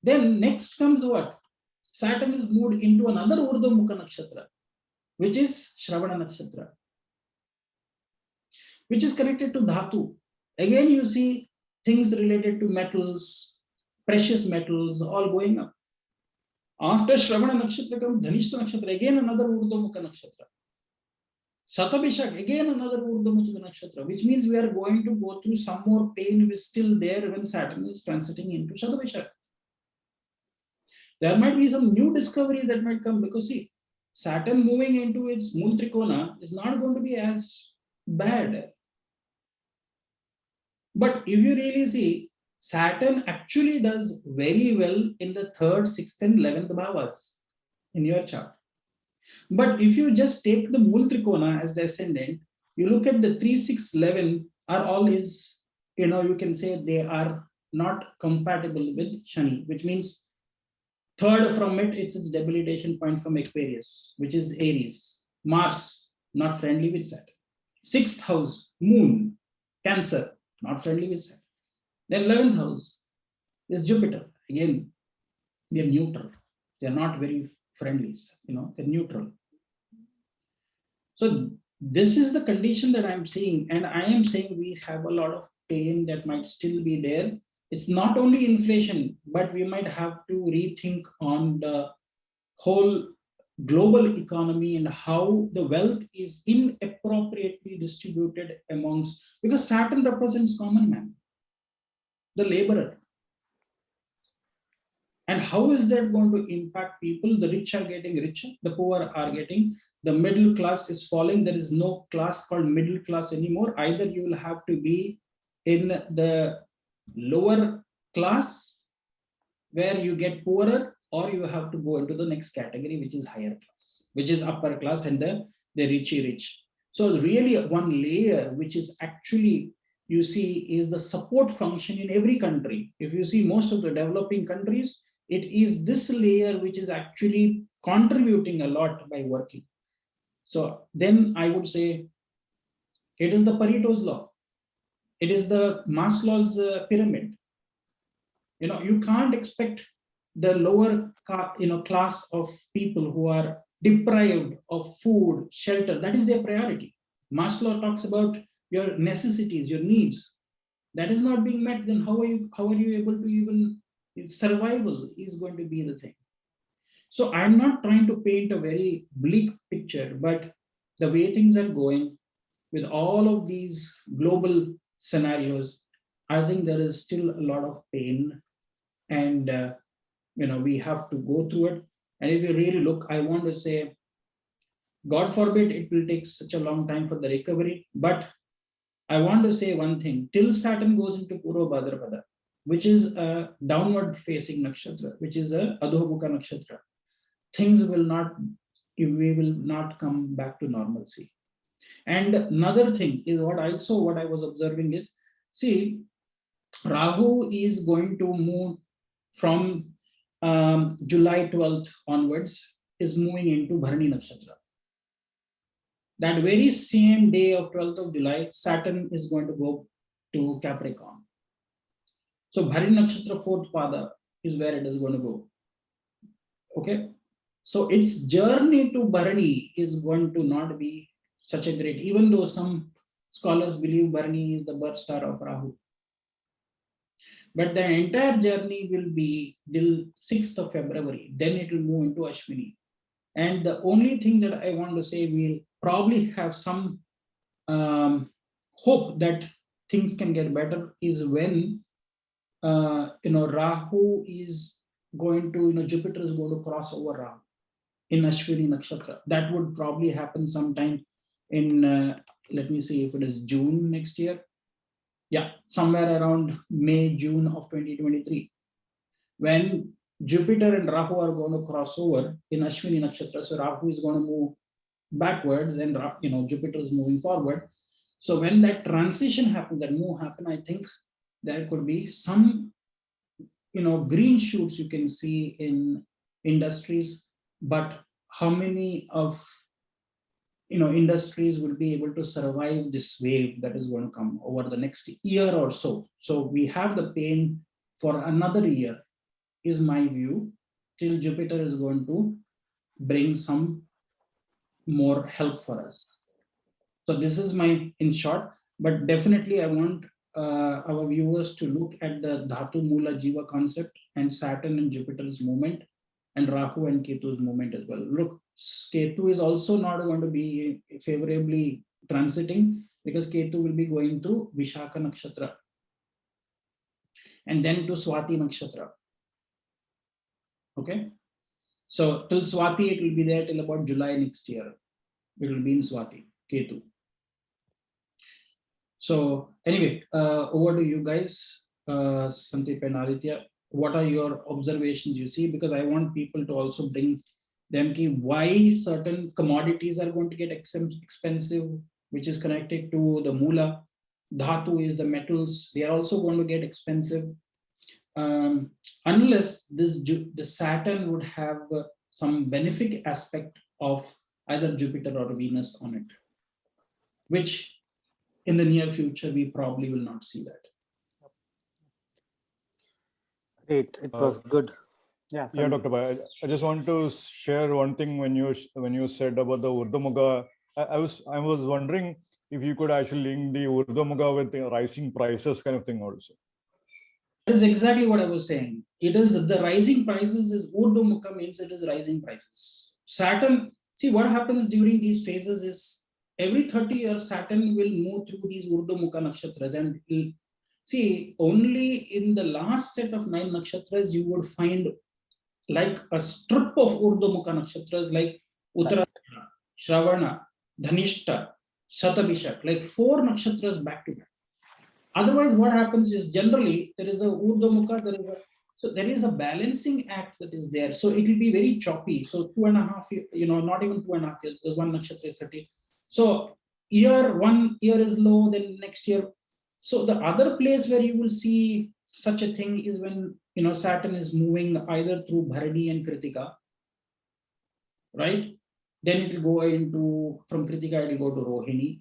Then next comes what? Saturn is moved into another Urdhva Mukha Nakshatra, which is Shravana Nakshatra, which is connected to Dhatu. Again, you see things related to metals, precious metals, all going up. After Shravana Nakshatra comes Dhanishta Nakshatra, again another Urdhva Mukha Nakshatra. Satabhishak, again another Urdhva Mukha Nakshatra, which means we are going to go through some more pain, which is still there when Saturn is transiting into Satabhishak. There might be some new discovery that might come, because see, Saturn moving into its Mool Trikona is not going to be as bad. But if you really see, Saturn actually does very well in the 3rd, 6th, and 11th bhavas in your chart. But if you just take the Mool Trikona as the ascendant, you look at the 3, 6, 11 are all is, you can say they are not compatible with Shani, which means 3rd from it, it's its debilitation point from Aquarius, which is Aries. Mars, not friendly with Saturn. 6th house, Moon, Cancer, not friendly with Saturn. Then 11th house is Jupiter. Again, they're neutral. They're not very friendly, they're neutral. So this is the condition that I'm seeing, and I am saying we have a lot of pain that might still be there. It's not only inflation, but we might have to rethink on the whole global economy and how the wealth is inappropriately distributed amongst, because Saturn represents common man, the laborer. And how is that going to impact people? The rich are getting richer, the poor are getting, the middle class is falling. There is no class called middle class anymore. Either you will have to be in the lower class where you get poorer, or you have to go into the next category, which is higher class, which is upper class and the richy rich. So really one layer which is actually, you see, is the support function in every country. If you see most of the developing countries, it is this layer which is actually contributing a lot by working. So then I would say it is the Pareto's law. It is the Maslow's pyramid. You can't expect the lower class of people who are deprived of food, shelter. That is their priority. Maslow talks about your necessities, your needs. That is not being met, then how are you able to even, survival is going to be the thing. So I'm not trying to paint a very bleak picture, but the way things are going with all of these global scenarios, I think there is still a lot of pain, and we have to go through it. And if you really look, I want to say, God forbid it will take such a long time for the recovery, but I want to say one thing: till Saturn goes into Purva Bhadrapada, which is a downward facing nakshatra, which is a Adhomukha nakshatra, things will not, we will not come back to normalcy. And another thing is what I was observing is, see, Rahu is going to move from July 12th onwards, is moving into Bharani nakshatra. That very same day of 12th of July, Saturn is going to go to Capricorn. So Bharani nakshatra 4th pada is where it is going to go. Okay. So its journey to Bharani is going to not be such a great, even though some scholars believe Bharani is the birth star of Rahu. But the entire journey will be till 6th of February. Then it will move into Ashwini. And the only thing that I want to say, we'll probably have some hope that things can get better, is when Rahu is going to, Jupiter is going to cross over Rahu in Ashwini Nakshatra. That would probably happen sometime in, let me see if it is June next year. Yeah, somewhere around May, June of 2023. When Jupiter and Rahu are going to cross over in Ashwini Nakshatra, so Rahu is going to move backwards and Jupiter is moving forward. So when that transition happens, that move happen, I think there could be some green shoots you can see in industries, but how many of industries will be able to survive this wave that is going to come over the next year or so? So we have the pain for another year, is my view, till Jupiter is going to bring some more help for us. So this is my in short, but definitely I want our viewers to look at the Dhatu Mula Jiva concept and Saturn and Jupiter's movement and Rahu and Ketu's movement as well. Look, Ketu is also not going to be favorably transiting, because Ketu will be going to Vishaka Nakshatra and then to Swati Nakshatra. Okay, so till Swati it will be there till about July next year. It will be in Swati, Ketu. So anyway, over to you guys, Sandeep and Aditya. What are your observations you see? Because I want people to also bring them why certain commodities are going to get expensive, which is connected to the Mula. Dhatu is the metals. They are also going to get expensive. Unless the Saturn would have some benefic aspect of either Jupiter or Venus on it, which in the near future, we probably will not see that. Great, it was good. Yeah, yeah, Dr. Bhai, I just want to share one thing when you said about the Urdhvamukha. I was wondering if you could actually link the Urdhvamukha with the rising prices kind of thing also. That is exactly what I was saying. It is the rising prices is Urdhvamukha, means it is rising prices. Saturn, see what happens during these phases is every 30 years Saturn will move through these Urdhvamukha nakshatras, and see only in the last set of 9 nakshatras you would find like a strip of Urdhvamukha nakshatras like Uttara, Shravana, Dhanishta, Shatabhishak, like 4 nakshatras back to back. Otherwise, what happens is generally there is a Urdhvamukha, so there is a balancing act that is there. So it will be very choppy. So 2.5 years, not even 2.5 years, because 1 nakshatra is 30. So 1 year is low, then next year. So the other place where you will see such a thing is when Saturn is moving either through Bharani and Kritika, right? Then it will go from Kritika it will go to Rohini.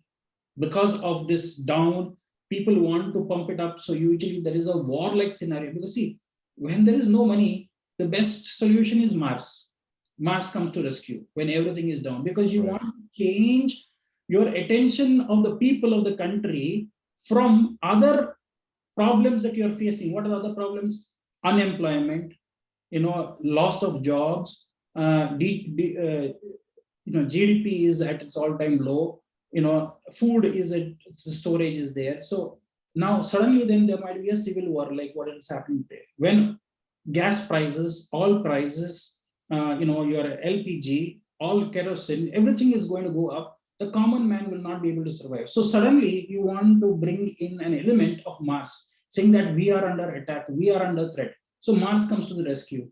Because of this down, people want to pump it up. So usually there is a war-like scenario. Because see, when there is no money, the best solution is Mars. Mars comes to rescue when everything is down, because you want to change your attention of the people of the country from other problems that you are facing. What are the other problems? Unemployment, loss of jobs, GDP is at its all-time low. Food is at storage is there. So now suddenly then there might be a civil war like what is happening today. When gas prices, oil prices, your LPG, all kerosene, everything is going to go up. The common man will not be able to survive. So suddenly you want to bring in an element of Mars, saying that we are under attack, we are under threat. So Mars comes to the rescue.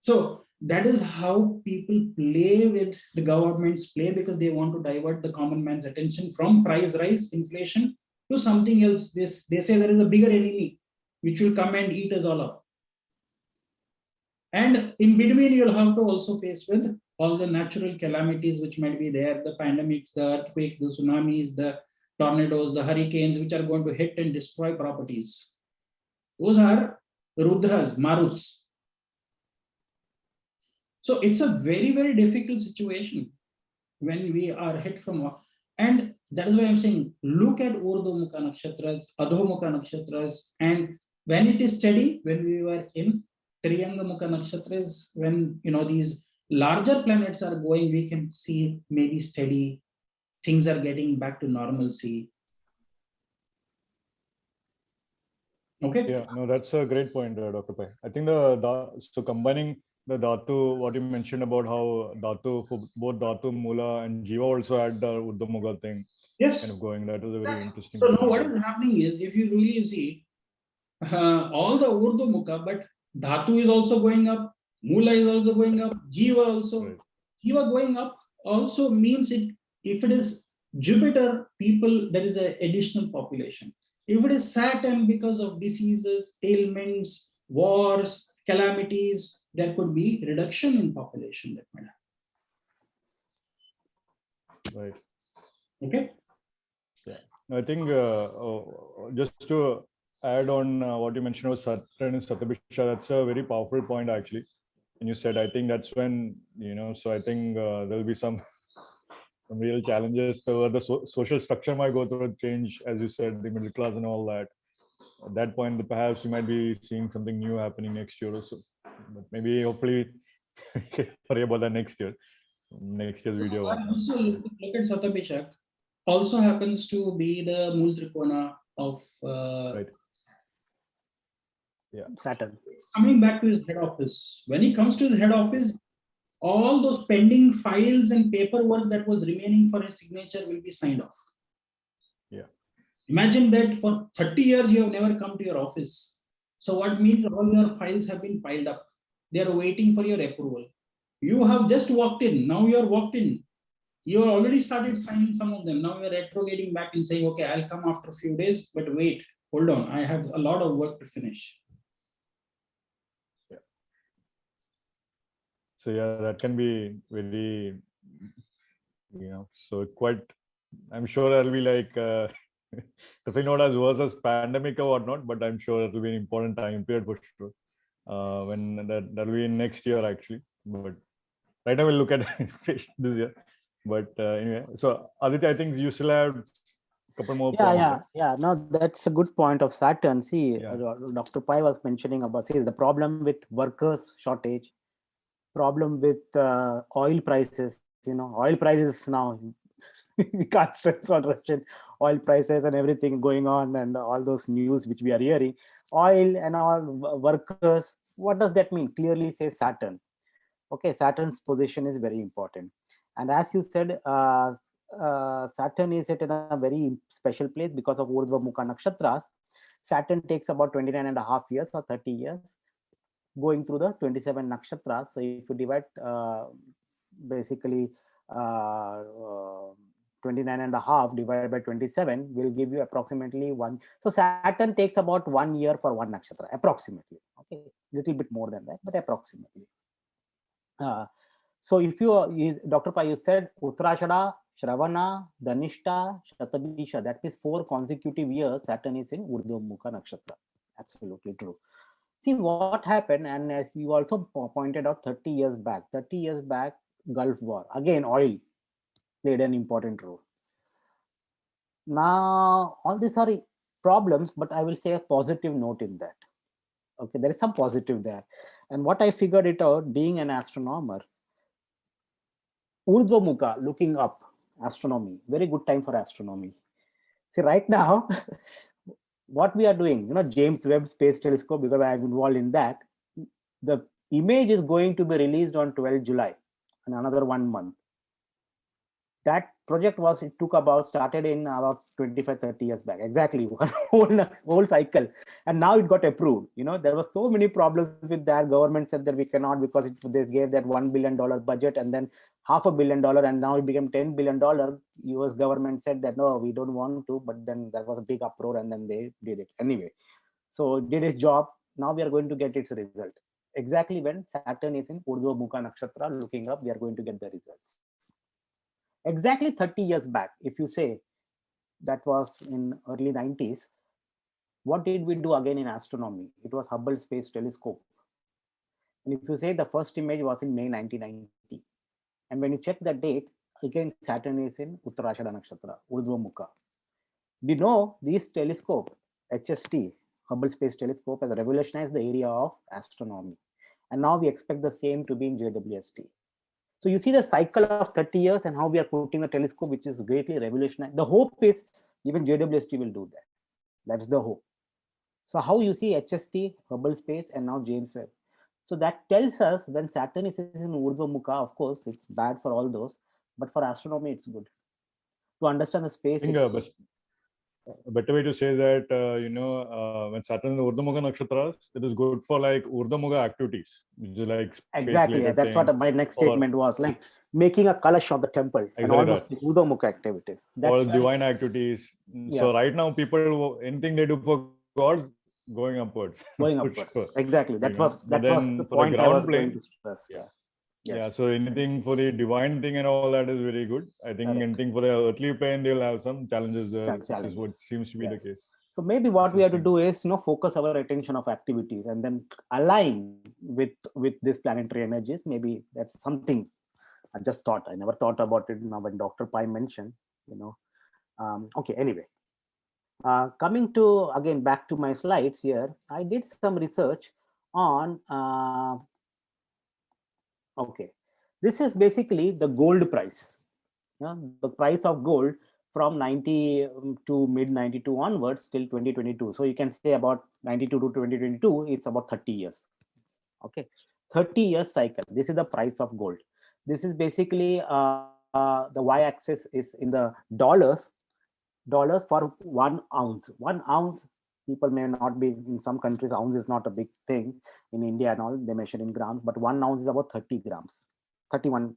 So that is how people play with the government's play, because they want to divert the common man's attention from price rise, inflation, to something else. They say there is a bigger enemy which will come and eat us all up. And in between, you'll have to also face with all the natural calamities which might be there, the pandemics, the earthquakes, the tsunamis, the tornadoes, the hurricanes, which are going to hit and destroy properties. Those are Rudras, Maruts. So it's a very, very difficult situation when we are hit from, and that is why I'm saying, look at Urdhvamukha nakshatras, Adhomukha nakshatras, and when it is steady, when we were in Triyangamukha nakshatras, when these larger planets are going, we can see maybe steady, things are getting back to normalcy. Okay. Yeah, no, that's a great point, Dr. Pai. I think so combining the Dhatu, what you mentioned about how Dhatu, for both Dhatu, Mula, and Jiva also had the Uddhamuga thing kind of Yes. going. That was a very Exactly. interesting So now thing. what Yeah. is happening is, if you really see, all the Urdu Mukha, but Dhatu is also going up, Mula is also going up, Jiva also. Right. Jiva going up also means it, if it is Jupiter, people, there is an additional population. If it is Saturn, because of diseases, ailments, wars, calamities, there could be reduction in population that might Right. happen. Okay. Yeah. I think just to add on what you mentioned about Saturn and Satabisha, that's a very powerful point actually. And you said, I think that's when, so I think there'll be some real challenges. So the social structure might go through a change, as you said, the middle class and all that. At that point, perhaps you might be seeing something new happening next year or so. But maybe, hopefully, we can worry about that next year. Next year's video, I whatnot. also look at Satabishak, also happens to be the Mool Trikona of Right. Yeah. Saturn. coming back to his head office. When he comes to his head office, all those pending files and paperwork that was remaining for his signature will be signed off. Yeah. Imagine that for 30 years you have never come to your office. So what means all your files have been piled up. They are waiting for your approval. You have just walked in. Now you are walked in. You have already started signing some of them. Now you are retrograding back and saying, okay, I'll come after a few days, but wait, hold on. I have a lot of work to finish. Yeah. So yeah, that can be very, so quite, I'm sure it'll be like, definitely not as worse as pandemic or whatnot, but I'm sure it'll be an important time period for sure. When that'll be next year actually. But right now we'll look at this year. But anyway, so Aditya, I think you still have a couple more points, right? Yeah. No, that's a good point of Saturn. See, Yeah. Dr. Pai was mentioning about, see, the problem with workers shortage, problem with oil prices. Oil prices now, we can't stress on Russian oil prices and everything going on, and all those news which we are hearing. Oil and all workers. What does that mean? Clearly says Saturn. Okay, Saturn's position is very important. And as you said, Saturn is at a very special place because of Urdhva Mukha Nakshatras. Saturn takes about 29 and a half years or 30 years going through the 27 nakshatras. So if you divide basically uh, uh, 29 and a half divided by 27 will give you approximately one. So Saturn takes about 1 year for one nakshatra, approximately. Okay, little bit more than that, but approximately. So if Dr. Pai, you said Uttarashada, Shravana, Dhanishta, Shatabisha, that is 4 consecutive years Saturn is in Urdhva Mukha Nakshatra. Absolutely true. See what happened, and as you also pointed out 30 years back, Gulf War, again oil played an important role. Now, all these are problems, but I will say a positive note in that. Okay, there is some positive there. And what I figured it out, being an astronomer, Urdhva Mukha, looking up, astronomy, very good time for astronomy. See, right now, what we are doing, James Webb Space Telescope, because I'm involved in that, the image is going to be released on 12 July, in another 1 month. That project started in about 25-30 years back, exactly one whole cycle, and now it got approved. There were so many problems with that. Government said that we cannot, because they gave that $1 billion budget and then $500 million, and now it became $10 billion. US government said that no, we don't want to, but then there was a big uproar and then they did it anyway. So it did its job. Now we are going to get its result. Exactly when Saturn is in Urdhva Mukha Nakshatra looking up, we are going to get the results. Exactly 30 years back, if you say, that was in early 90s, what did we do again in astronomy? It was Hubble Space Telescope. And if you say the first image was in May 1990, and when you check the date, again Saturn is in Uttarashada Nakshatra, Urdhva Mukha. We know this telescope, HST, Hubble Space Telescope, has revolutionized the area of astronomy. And now we expect the same to be in JWST. So you see the cycle of 30 years and how we are putting a telescope which is greatly revolutionized. The hope is even JWST will do that. That's the hope. So how you see HST, Hubble space, and now James Webb. So that tells us when Saturn is in Urdhva Mukha, of course, it's bad for all those, but for astronomy, it's good. To understand the I space, think it's good. a better way to say that, when Saturn is in Urdhva Nakshatras, it is good for like Urdhva activities, which is like space Exactly. related That's things, what my next or statement was, like making a kalash of the temple and all exactly those that, Urdhva Mukha activities. or That's where, divine activities. yeah, So right now, people, anything they do for gods, going upwards going for upwards. sure. Exactly. But That was the then for the point I was ground going plane, to stress. yeah. Yeah. Yeah, Yes. so anything for the divine thing and all that is very good. I think Correct. anything for the earthly plane, they'll have some challenges there, which is what Challenges. seems to be the Yes. case. So maybe what we have to Interesting. do is, focus our attention of activities and then align with this planetary energies. Maybe that's something I just thought. I never thought about it now when Dr. Pai mentioned. You know. Okay. Anyway, coming to again back to my slides here, I did some research on. Okay, this is basically the gold price. The price of gold from 90 to mid 92 onwards till 2022. So you can say about 92 to 2022, it's about 30 years. Okay, 30 years cycle. This is the price of gold. This is basically the y-axis is in the dollars for 1 ounce. 1 ounce, people may not be, in some countries ounce is not a big thing. In India and all, they measure in grams, but 1 ounce is about 30 grams. 31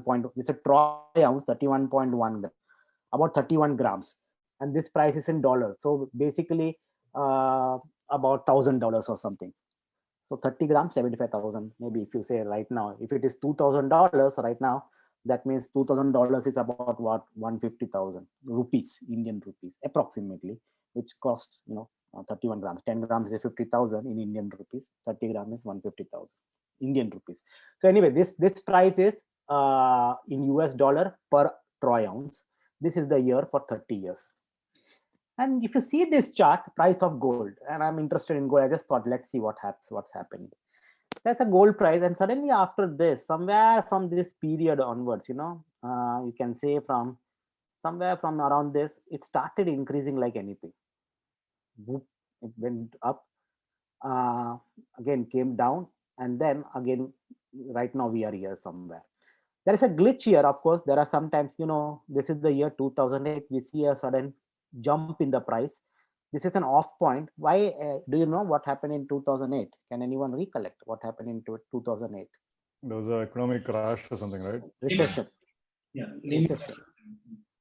point, it's a troy ounce, 31.1 about 31 grams, and this price is in dollars. So basically about $1,000 or something. So 30 grams, 75,000. Maybe if you say right now, if it is $2,000 right now, that means $2,000 is about what, 150,000 rupees, Indian rupees, approximately, which cost 31 grams. 10 grams is 50,000 in Indian rupees. 30 grams is 150,000 Indian rupees. So anyway, this price is in US dollar per troy ounce. This is the year for 30 years. And if you see this chart, price of gold, and I'm interested in gold, I just thought, let's see what's happening. There's a gold price, and suddenly after this, somewhere from this period onwards, you can say from somewhere from around this, it started increasing like anything. Whoop, it went up, uh, again came down, and then again, right now we are here somewhere. There is a glitch here, of course. There are sometimes, this is the year 2008, we see a sudden jump in the price. This is an off point. Why? Do you know what happened in 2008? Can anyone recollect what happened in 2008? There was an economic crash or something, right? Recession. Yeah. Recession.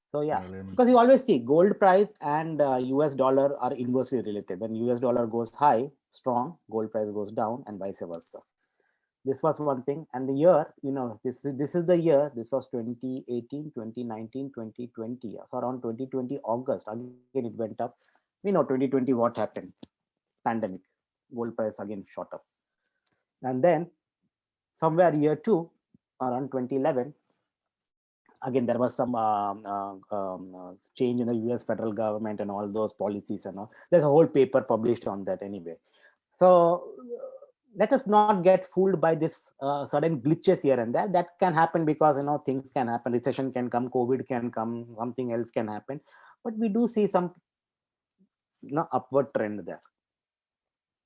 So yeah, Yeah, because you always see gold price and US dollar are inversely related. When US dollar goes high, strong, gold price goes down, and vice versa. This was one thing. And the year, this is the year. This was 2018, 2019, 2020. So around 2020 August, again it went up. We know 2020 what happened. Pandemic, gold price again shot up. And then somewhere year two, around 2011, again there was some change in the US federal government and all those policies and all. There's a whole paper published on that anyway. So let us not get fooled by this sudden glitches here and there. That can happen because things can happen. Recession can come, COVID can come, something else can happen. But we do see some upward trend there.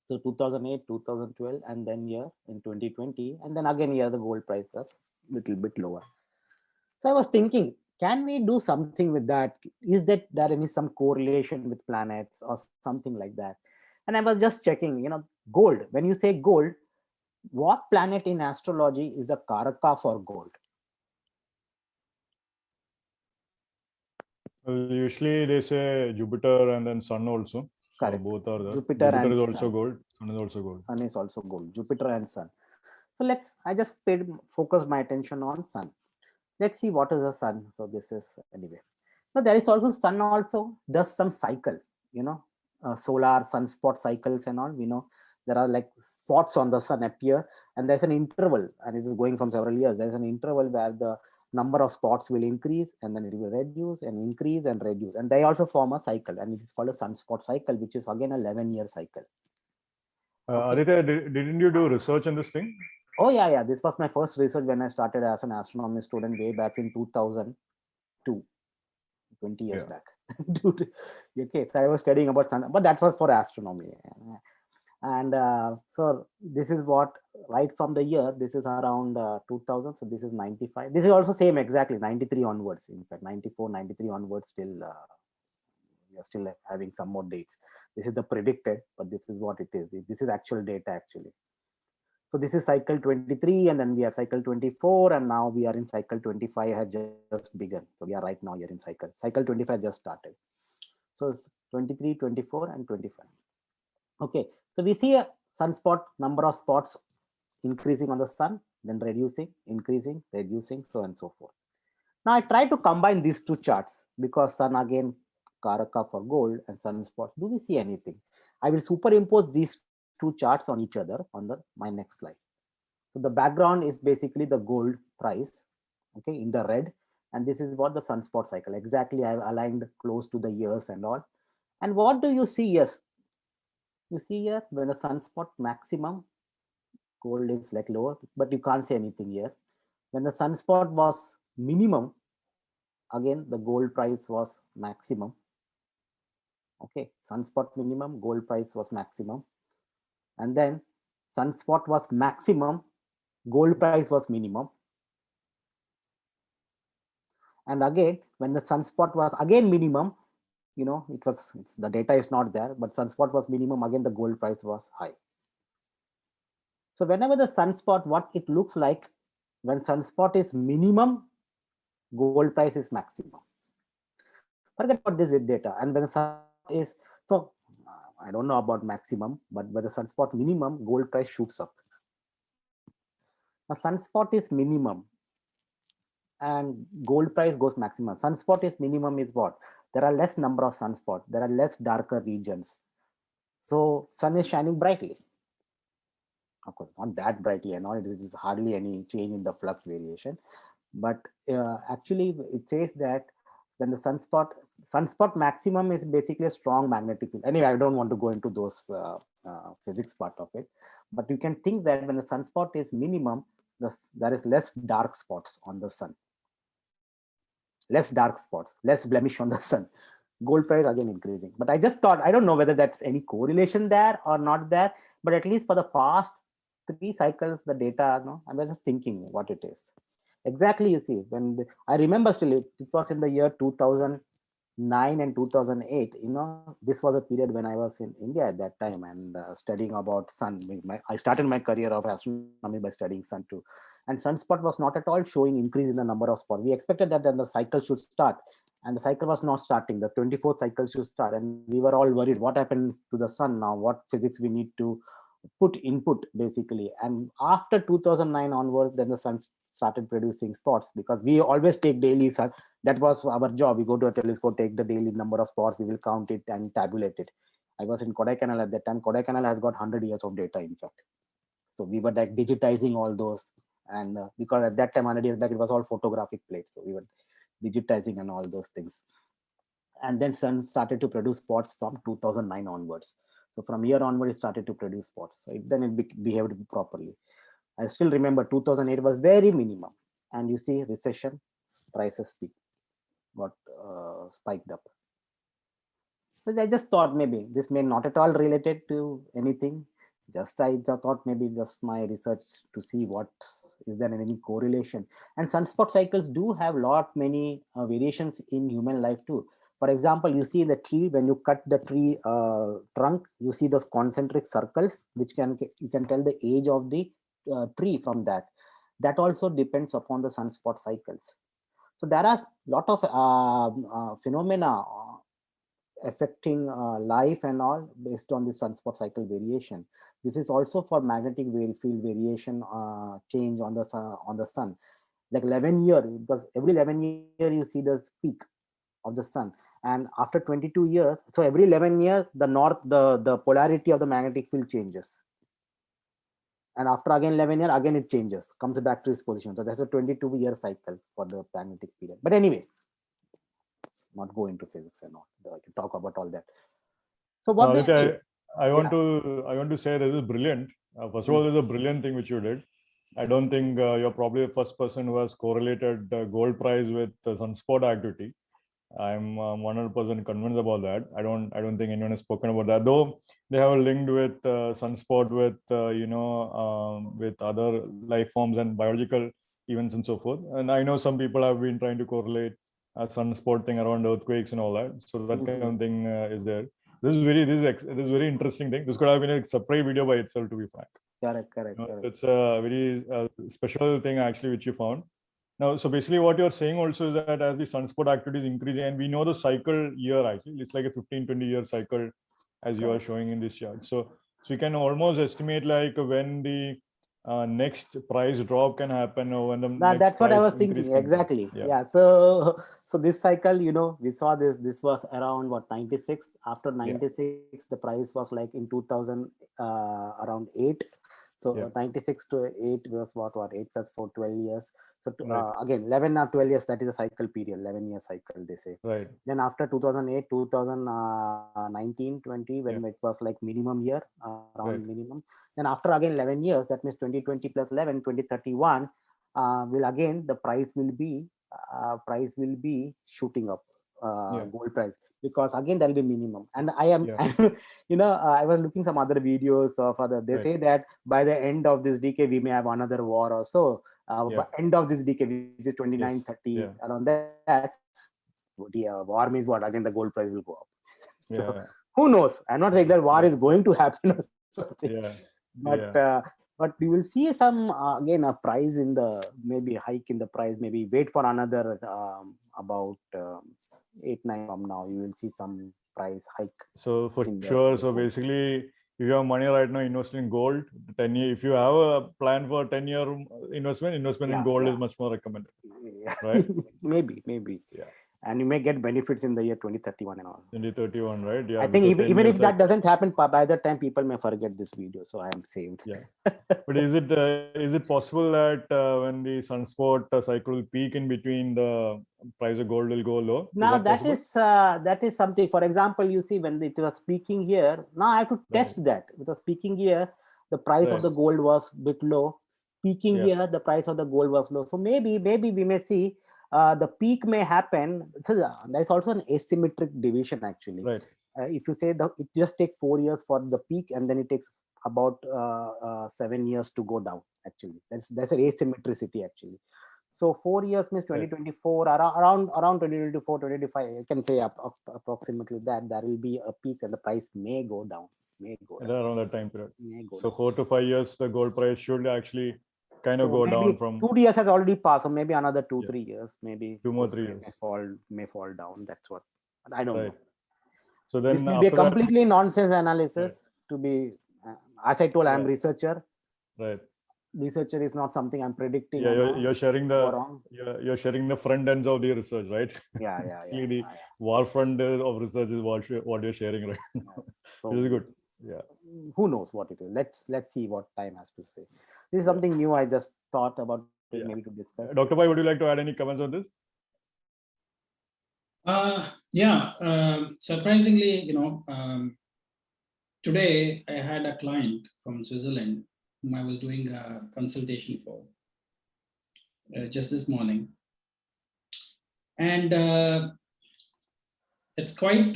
So 2008, 2012, and then here in 2020, and then again here the gold price was little bit lower. So I was thinking, can we do something with that? Is that there any some correlation with planets or something like that? And I was just checking, gold. When you say gold, what planet in astrology is the karaka for gold? Well, usually they say Jupiter and then Sun also. So Correct. both are there. Jupiter Jupiter and is also Sun. gold. Sun is also gold. Sun is also gold. Jupiter and Sun. So I just focused my attention on Sun. Let's see what is the Sun. So this is anyway. So there is also Sun also does some cycle, solar sunspot cycles and all. We know there are like spots on the Sun appear, and there's an interval, and it is going from several years. There's an interval where the number of spots will increase, and then it will reduce and increase and reduce, and they also form a cycle, and it is called a sunspot cycle, which is again a 11-year cycle. Okay. Aditya, didn't you do research on this thing? Oh yeah. This was my first research when I started as an astronomy student way back in 2002, 20 years back. Okay, so I was studying about sun, but that was for astronomy. And so this is what, right from the year, this is around 2000, so this is 95. This is also same exactly 93 onwards. In fact, 94, 93 onwards, still we are still having some more dates. This is the predicted, but this is what it is. This is actual data actually. So this is cycle 23, and then we have cycle 24, and now we are in cycle 25 has just begun. So we are right now here in cycle 25 just started. So it's 23, 24, and 25. Okay, so we see a sunspot, number of spots increasing on the sun, then reducing, increasing, reducing, so on and so forth. Now I try to combine these two charts because sun again, Karaka for gold and sunspots. Do we see anything? I will superimpose these two charts on each other on my next slide. So the background is basically the gold price, okay, in the red, and this is what the sunspot cycle. Exactly, I've aligned close to the years and all. And what do you see? Yes, you see here when the sunspot maximum, gold is like lower, but you can't say anything here. When the sunspot was minimum, again the gold price was maximum. Okay, sunspot minimum, gold price was maximum, and then sunspot was maximum, gold price was minimum. And again, when the sunspot was again minimum, the data is not there, but sunspot was minimum, again the gold price was high. So whenever the sunspot, what it looks like, when sunspot is minimum, gold price is maximum. Forget about this data. And when the sunspot is, so I don't know about maximum, but when the sunspot minimum, gold price shoots up. Now sunspot is minimum and gold price goes maximum. Sunspot is minimum is what? There are less number of sunspots. There are less darker regions. So sun is shining brightly. Of course, not that brightly and all. It is hardly any change in the flux variation. But actually, it says that when the sunspot maximum is basically a strong magnetic field. Anyway, I don't want to go into those physics part of it. But you can think that when the sunspot is minimum, there is less dark spots on the sun. Less dark spots, less blemish on the sun. Gold price again increasing. But I just thought, I don't know whether that's any correlation there or not there, but at least for the past 3 cycles, the data, I was just thinking what it is. Exactly, you see, I remember still, it was in the year 2009 and 2008. This was a period when I was in India at that time and studying about sun. I started my career of astronomy by studying sun too. And sunspot was not at all showing increase in the number of spots. We expected that then the cycle should start, and the cycle was not starting. The 24th cycle should start, and we were all worried what happened to the sun now, what physics we need to put input basically. And after 2009 onwards, then the sun started producing spots, because we always take daily sun. That was our job. We go to a telescope, take the daily number of spots, we will count it and tabulate it. I was in Kodaikanal at that time. Kodaikanal has got 100 years of data, in fact. So we were like digitizing all those, and because at that time 100 years back it was all photographic plates, so we were digitizing and all those things. And then sun started to produce spots from 2009 onwards. So from here onward it started to produce spots. So then it behaved properly. I still remember 2008 was very minimum, and you see recession, prices got spiked up. So I just thought maybe this may not at all related to anything. I just thought maybe just my research to see what is there any correlation. And sunspot cycles do have many variations in human life too. For example, you see the tree, when you cut the tree trunk, you see those concentric circles, which you can tell the age of the tree from that. That also depends upon the sunspot cycles. So there are a lot of phenomena affecting life and all based on the sunspot cycle variation. This is also for magnetic field variation change on the sun. Like 11 year, because every 11 year you see the peak of the sun, and after 22 years, so every 11 years the polarity of the magnetic field changes, and after again 11 years again it changes, comes back to its position. So that's a 22-year cycle for the magnetic period. But anyway, not go into physics and all to talk about all that. So what I want to say this is brilliant. First of all, this is a brilliant thing which you did. I don't think you're probably the first person who has correlated gold price with sunspot activity. I'm 100% convinced about that. I don't think anyone has spoken about that, though they have linked with sunspot with with other life forms and biological events and so forth. And I know some people have been trying to correlate a sunspot thing around earthquakes and all that. So that kind of thing is there. This is very interesting thing. This could have been a separate video by itself, to be frank. Correct. It's a very special thing actually which you found. Now, so basically what you're saying also is that as the sunspot activity is increasing, and we know the cycle year actually, it's like a 15-20 year cycle as you are showing in this chart. So you can almost estimate like when the next price drop can happen, or when the next That's what I price was increase thinking. can happen. Exactly. Yeah. So this cycle, we saw this was around what, 96. After 96, the price was like in 2000 around 8. So 96 to 8 was what 8 plus 4, 12 years. So again, 11 or 12 years, that is a cycle period, 11-year cycle, they say. Right. Then after 2008, 2019, 20, when it was like minimum year, around minimum. Then after again 11 years, that means 2020 plus 11, 2031, will again, the price will be shooting up, gold price, because again there'll be minimum. And I am, I was looking some other videos of other, they say that by the end of this decade, we may have another war or so. By end of this decade, which is 29, 30, around that, war means what? Again, the gold price will go up. So, who knows? I'm not saying that war is going to happen or something. But we will see some again a price in the, maybe hike in the price. Maybe wait for another about 8-9 from now. You will see some price hike. So for sure. So basically, if you have money right now, invest in gold. 10-year. If you have a plan for 10-year investment in gold is much more recommended. Right? maybe. Yeah. And you may get benefits in the year 2031 and all. 2031, right? Yeah. I think even if that doesn't happen, by the time people may forget this video, so I am saved. Yeah. But is it possible that when the sunspot cycle will peak in between, the price of gold will go low? Now that is something. For example, you see when it was peaking here. Now I have to test that. It was peaking here, the price of the gold was a bit low. Peaking here, the price of the gold was low. So maybe we may see. The peak may happen. So there's also an asymmetric division actually. Right. If you say it just takes 4 years for the peak, and then it takes about 7 years to go down. Actually, that's an asymmetricity actually. So 4 years means 2024, around 2024, 2025. You can say approximately that there will be a peak, and the price may go down. Around that time period. So 4 to 5 years, the gold price should actually kind of go down from 2 years has already passed, so maybe another 2-3 years, maybe 2 more 3 years may fall down. That's what I don't know. So then this will be a completely nonsense analysis to be. As I told, I'm researcher. Right. Researcher is not something I'm predicting. You're sharing you're sharing the front ends of the research, right? Yeah. The war front of research is what you're sharing right now. So, this is good. Yeah. Who knows what it is? Let's see what time has to say. This is something new. I just thought about it, maybe to discuss. Dr. Pai, would you like to add any comments on this? Surprisingly, today I had a client from Switzerland whom I was doing a consultation for just this morning. And it's quite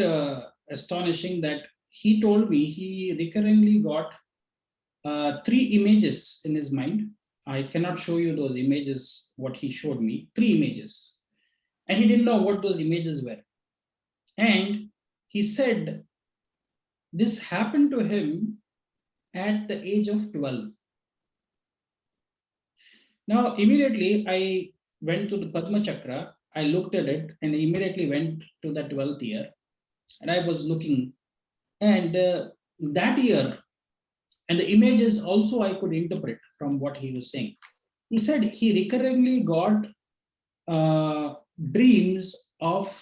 astonishing that he told me he recurrently got 3 images in his mind. I cannot show you those images, what he showed me, 3 images. And he didn't know what those images were. And he said this happened to him at the age of 12. Now, immediately I went to the Padma Chakra, I looked at it and immediately went to the 12th year. And I was looking, and that year, and the images also I could interpret from what he was saying. He said he recurrently got dreams of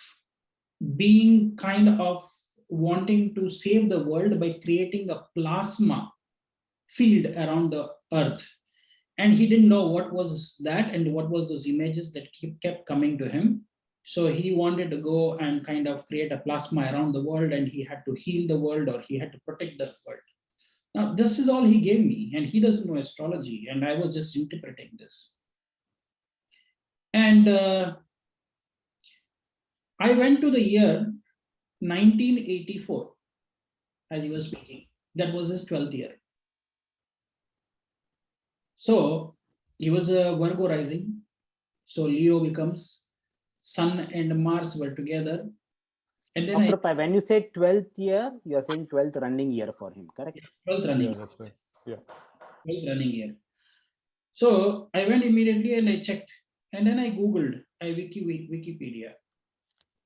being kind of wanting to save the world by creating a plasma field around the earth. And he didn't know what was that and what was those images that kept coming to him. So he wanted to go and kind of create a plasma around the world, and he had to heal the world, or he had to protect the world. Now, this is all he gave me, and he doesn't know astrology, and I was just interpreting this. And I went to the year 1984 as he was speaking. That was his 12th year. So he was a Virgo rising. So Leo becomes Sun and Mars were together. And then Dr. Pai, when you say 12th year, you are saying 12th running year for him, correct? 12th running. Yeah, that's right. Yeah. 12th running year. So I went immediately and I checked. And then I Googled, Wikipedia.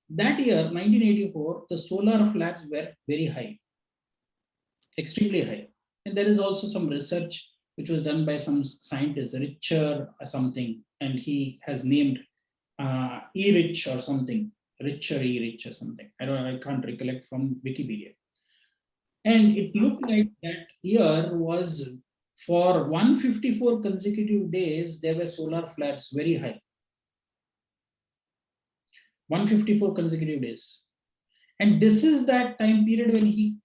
That year, 1984, the solar flares were very high, extremely high. And there is also some research which was done by some scientist, Richard or something, and he has named E-Rich or something, Richer E-Rich or something. I can't recollect from Wikipedia. And it looked like that year was for 154 consecutive days, there were solar flares very high. 154 consecutive days. And this is that time period when he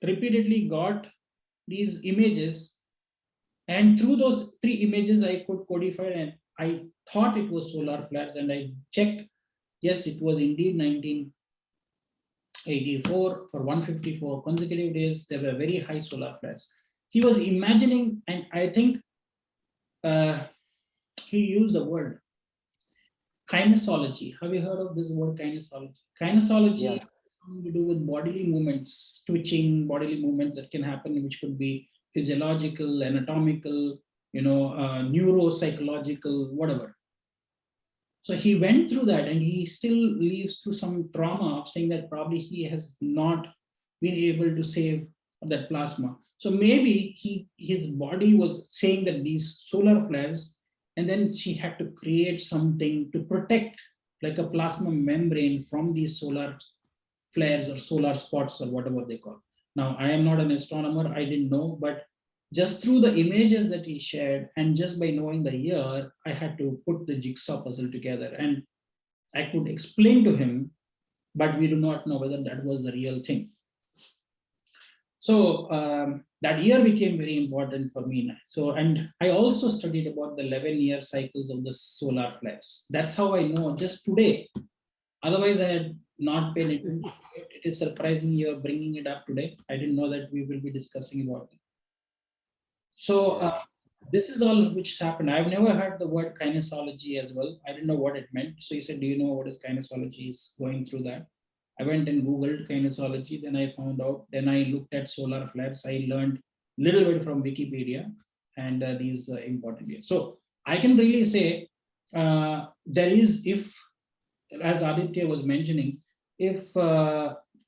repeatedly got these images. And through those three images, I could codify, and I thought it was solar flares. And I checked, yes, it was indeed 1984 for 154 consecutive days. There were very high solar flares. He was imagining, and I think he used the word kinesology. Have you heard of this word kinesology? Kinesology Yes. has something to do with bodily movements, twitching bodily movements that can happen, which could be physiological, anatomical, neuropsychological, whatever. So he went through that, and he still lives through some trauma of saying that probably he has not been able to save that plasma. So maybe his body was saying that these solar flares, and then she had to create something to protect, like a plasma membrane, from these solar flares or solar spots or whatever they call. Now, I am not an astronomer, I didn't know, but just through the images that he shared and just by knowing the year, I had to put the jigsaw puzzle together, and I could explain to him, but we do not know whether that was the real thing. So that year became very important for me. So, and I also studied about the 11-year cycles of the solar flares. That's how I know just today. Otherwise, I had not paid attention to it. It is surprising you are bringing it up today. I didn't know that we will be discussing about it. So this is all which happened. I've never heard the word kinesology as well. I didn't know what it meant. So he said, do you know what is kinesology? Is going through that. I went and Googled kinesology. Then I found out. Then I looked at solar flares. I learned a little bit from Wikipedia and these important years. So I can really say there is, if, as Aditya was mentioning, if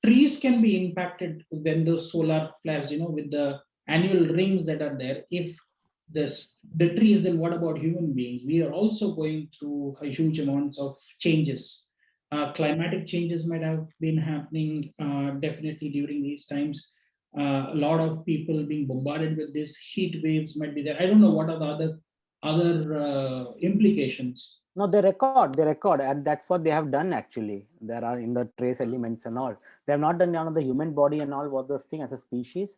trees can be impacted when those solar flares, with the annual rings that are there, if the trees, then what about human beings? We are also going through a huge amounts of changes. Climatic changes might have been happening definitely during these times. A lot of people being bombarded with these heat waves might be there. I don't know what are the other implications. No, they record, and that's what they have done actually. There are in the trace elements and all. They have not done on the human body and all what those things as a species,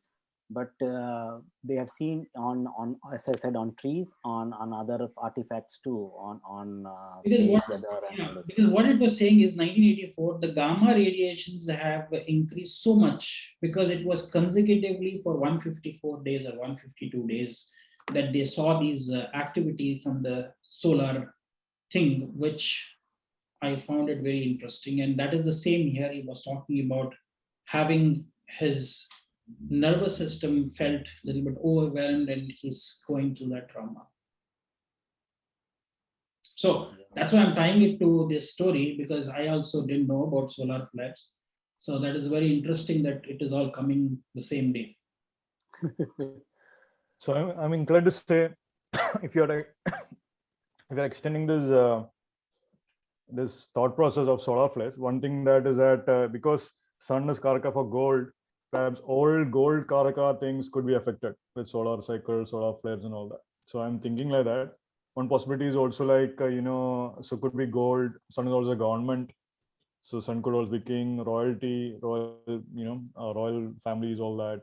but they have seen on as I said, on trees, on other artifacts too, on space weather and all those because things. what it was saying is 1984, the gamma radiations have increased so much because it was consecutively for 154 days or 152 days that they saw these activities from the solar thing, which I found it very interesting. And that is the same here. He was talking about having his nervous system felt a little bit overwhelmed and he's going through that trauma. So that's why I'm tying it to this story, because I also didn't know about solar flares. So that is very interesting that it is all coming the same day. So I'm inclined to say, if you're extending this thought process of solar flares, one thing that is that because sun is karaka for gold, perhaps all gold karaka things could be affected with solar cycles, solar flares, and all that. So I'm thinking like that. One possibility is also like so could be gold. Sun is also government, so sun could also be king, royalty, royal families, all that.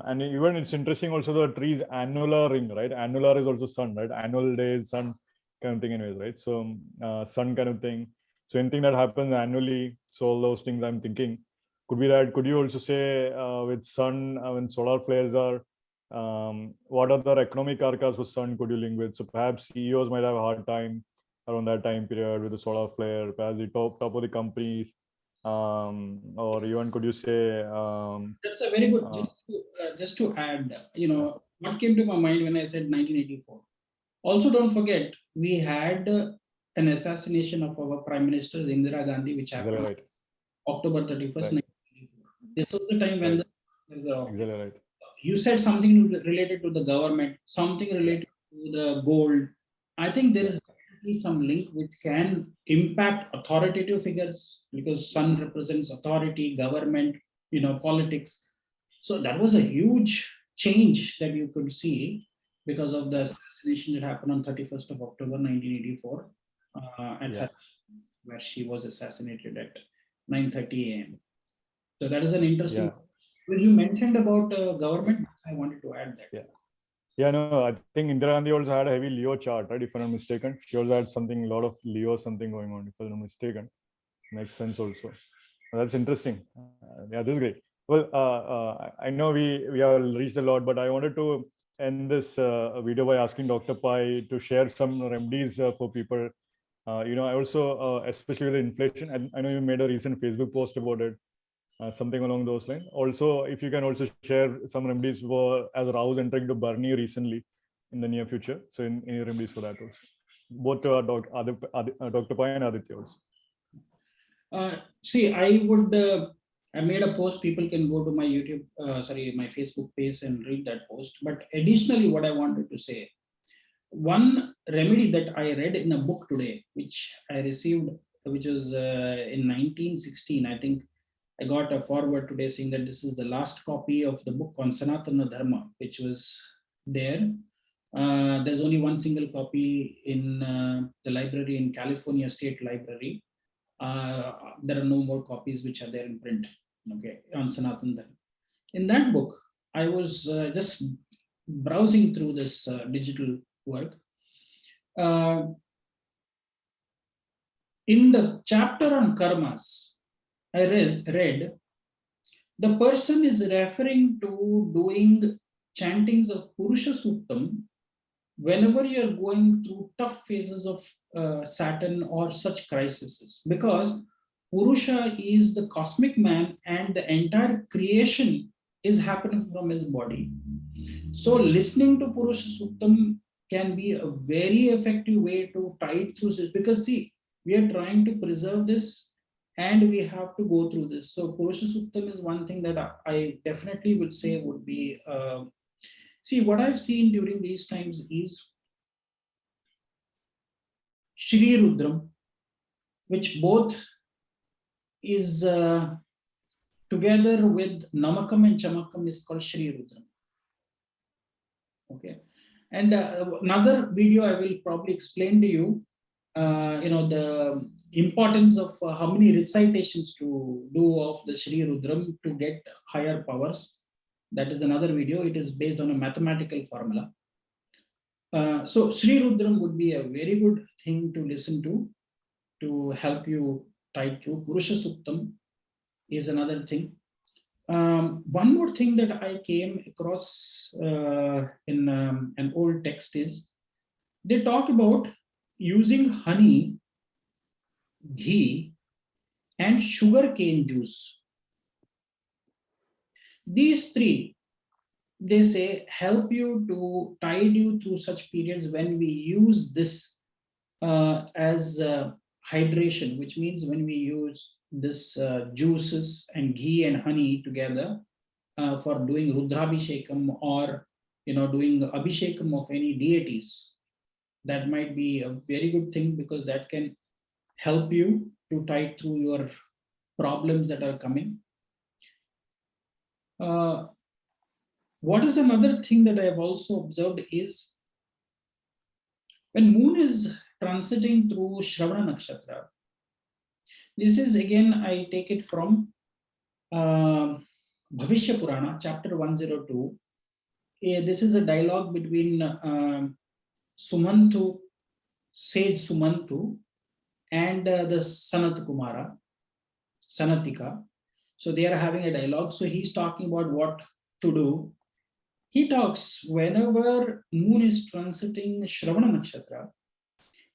And even it's interesting also the tree's annular ring, right? Annular is also sun, right? Annual days, sun kind of thing anyways, right? So sun kind of thing. So anything that happens annually, so all those things I'm thinking could be that. Could you also say with sun, when solar flares are, what other economic arcas for sun could you link with? So perhaps CEOs might have a hard time around that time period with the solar flare, perhaps the top of the companies, or even could you say That's a very good. Just to add, what came to my mind when I said 1984. Also, don't forget we had an assassination of our Prime Minister Indira Gandhi, which exactly happened right, October 31st, right, 1984. This was the time when right, the exactly right, you said something related to the government, something yeah, related to the gold. I think there yeah, is definitely some link which can impact authoritative figures because sun represents authority, government, politics. So that was a huge change that you could see because of the assassination that happened on 31st of October 1984 at yeah, her, where she was assassinated at 9:30 a.m. So that is an interesting. yeah, When you mentioned about government, I wanted to add that. yeah. Yeah, no, I think Indira Gandhi also had a heavy Leo chart, right? If I'm not mistaken, she also had something, a lot of Leo something going on. If I'm not mistaken, makes sense also. That's interesting. Yeah, this is great. Well, I know we have reached a lot, but I wanted to end this video by asking Dr. Pai to share some remedies for people. I also, especially with inflation, and I know you made a recent Facebook post about it. Something along those lines. Also, if you can also share some remedies for, as Rahu's entering to Barney recently in the near future. So any remedies for that also. Both Dr. Pai and Aditya also. See, I made a post. People can go to my my Facebook page and read that post. But additionally, what I wanted to say, one remedy that I read in a book today, which I received, which was in 1916, I think I got a forward today saying that this is the last copy of the book on Sanatana Dharma, which was there. There's only one single copy in the library in California State Library. There are no more copies which are there in print, okay, on Sanatana Dharma. In that book, I was just browsing through this digital work. In the chapter on karmas, I read the person is referring to doing chantings of Purusha Suktam whenever you're going through tough phases of Saturn or such crises, because Purusha is the cosmic man and the entire creation is happening from his body. So listening to Purusha Suktam can be a very effective way to tide through this, because see, we are trying to preserve this and we have to go through this. So Purusha Suktam is one thing that I definitely would say would be, see, what I've seen during these times is Shri Rudram, which both is together with Namakam and Chamakam is called Shri Rudram. Okay. And another video I will probably explain to you, the importance of how many recitations to do of the Shri Rudram to get higher powers. That is another video. It is based on a mathematical formula. So Shri Rudram would be a very good thing to listen to help you tide through. Purusha Suktam is another thing. One more thing that I came across in an old text is they talk about using honey, ghee, and sugar cane juice. These three, they say, help you to tide you through such periods when we use this as hydration, which means when we use this juices and ghee and honey together for doing Rudrabhishekam or doing Abhishekam of any deities. That might be a very good thing because that can help you to tide through your problems that are coming. What is another thing that I have also observed is when moon is transiting through Shravana Nakshatra. This is again, I take it from Bhavishya Purana, chapter 102. This is a dialogue between Sumantu, sage Sumantu, and the Sanat Kumara, Sanatika. So they are having a dialogue. So he's talking about what to do. He talks whenever moon is transiting Shravana Nakshatra,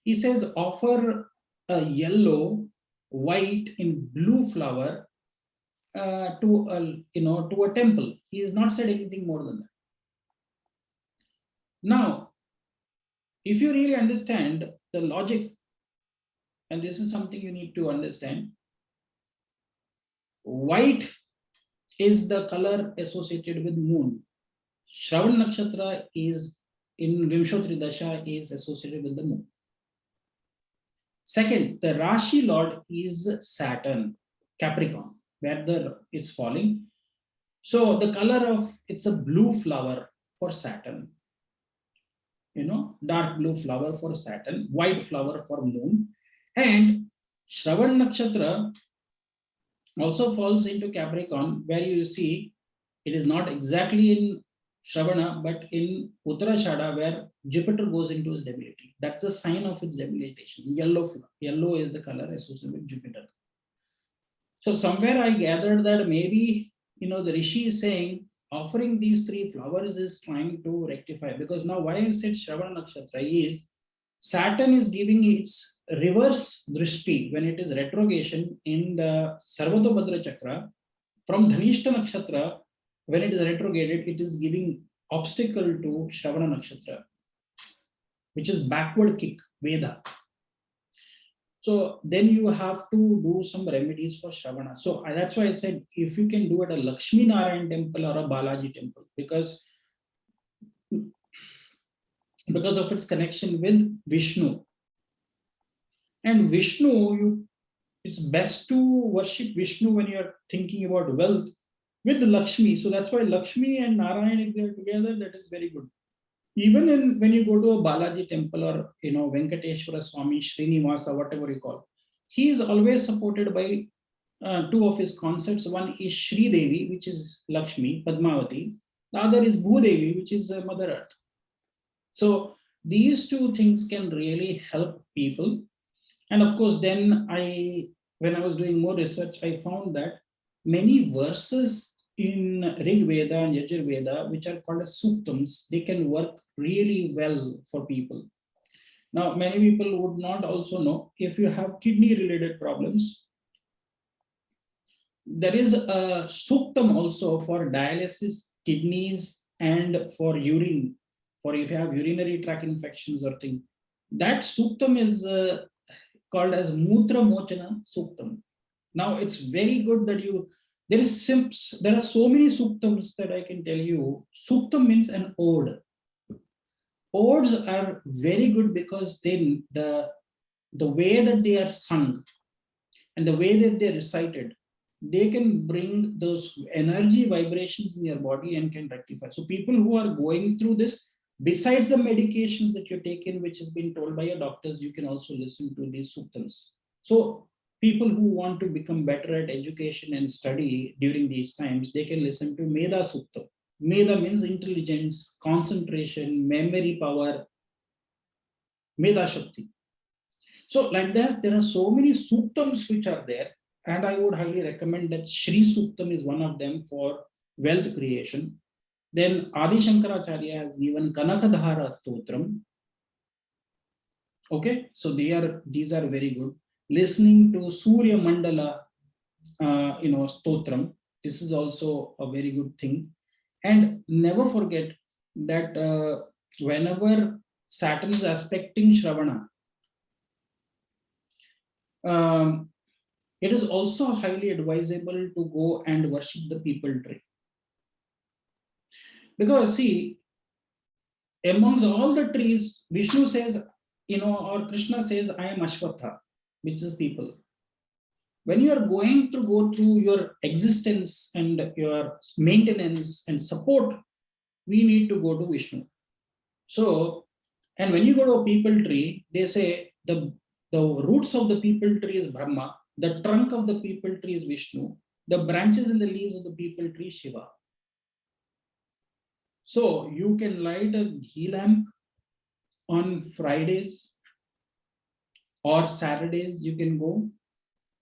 he says offer a yellow, white, in blue flower to a temple. He has not said anything more than that. Now, if you really understand the logic, and this is something you need to understand, white is the color associated with moon. Shravan Nakshatra is in Vimshotri Dasha is associated with the moon. Second, the Rashi Lord is Saturn, Capricorn, where it's falling. So the color of it's a blue flower for Saturn. Dark blue flower for Saturn, white flower for moon. And Shravan Nakshatra also falls into Capricorn, where you see it is not exactly in Shravana, but in Uttarashada, where Jupiter goes into his debility. That's a sign of its debilitation. Yellow is the color associated with Jupiter. So somewhere I gathered that maybe the Rishi is saying offering these three flowers is trying to rectify, because now why I said Shravana Nakshatra is Saturn is giving its reverse drishti when it is retrogression in the Sarvatobhadra Chakra from Dhanishta Nakshatra. When it is retrograded, it is giving obstacle to Shravana Nakshatra, which is backward kick, Veda. So then you have to do some remedies for Shravana. So that's why I said if you can do at a Lakshmi Narayan temple or a Balaji temple, because of its connection with Vishnu. And Vishnu, it's best to worship Vishnu when you're thinking about wealth with Lakshmi. So that's why Lakshmi and Narayan, if they're together, that is very good. Even when you go to a Balaji temple or Venkateshwara Swami, Srinivasa, whatever you call, he is always supported by two of his concepts. One is Sri Devi, which is Lakshmi, Padmavati. The other is Bhudevi, which is Mother Earth. So these two things can really help people. And of course, then when I was doing more research, I found that many verses in Rig Veda and Yajur Veda, which are called as suktams, they can work really well for people. Now, many people would not also know if you have kidney related problems. There is a suktam also for dialysis, kidneys, and for urine, for if you have urinary tract infections or thing. That suktam is called as Mutra Mochana Suktam. Now, it's very good that there are so many suktams that I can tell you. Suktam means an ode. Odes are very good because the way that they are sung and the way that they are recited, they can bring those energy vibrations in your body and can rectify. So people who are going through this, besides the medications that you take in, which has been told by your doctors, you can also listen to these suktams. So people who want to become better at education and study during these times, they can listen to Meda Sukta. Meda means intelligence, concentration, memory power, Meda Shakti. So like that, there are so many suktams which are there, and I would highly recommend that Shri Suktam is one of them for wealth creation. Then Adi Shankaracharya has given Kanakadhara Stotram. Okay, so these are very good. Listening to Surya Mandala, Stotram. This is also a very good thing. And never forget that whenever Saturn is aspecting Shravana, it is also highly advisable to go and worship the people tree. Because see, amongst all the trees, Vishnu says, or Krishna says, I am Ashwatha, which is people. When you are going to go through your existence and your maintenance and support, we need to go to Vishnu. So, and when you go to a people tree, they say the roots of the people tree is Brahma, the trunk of the people tree is Vishnu, the branches and the leaves of the people tree Shiva. So you can light a ghee lamp on Fridays or Saturdays you can go,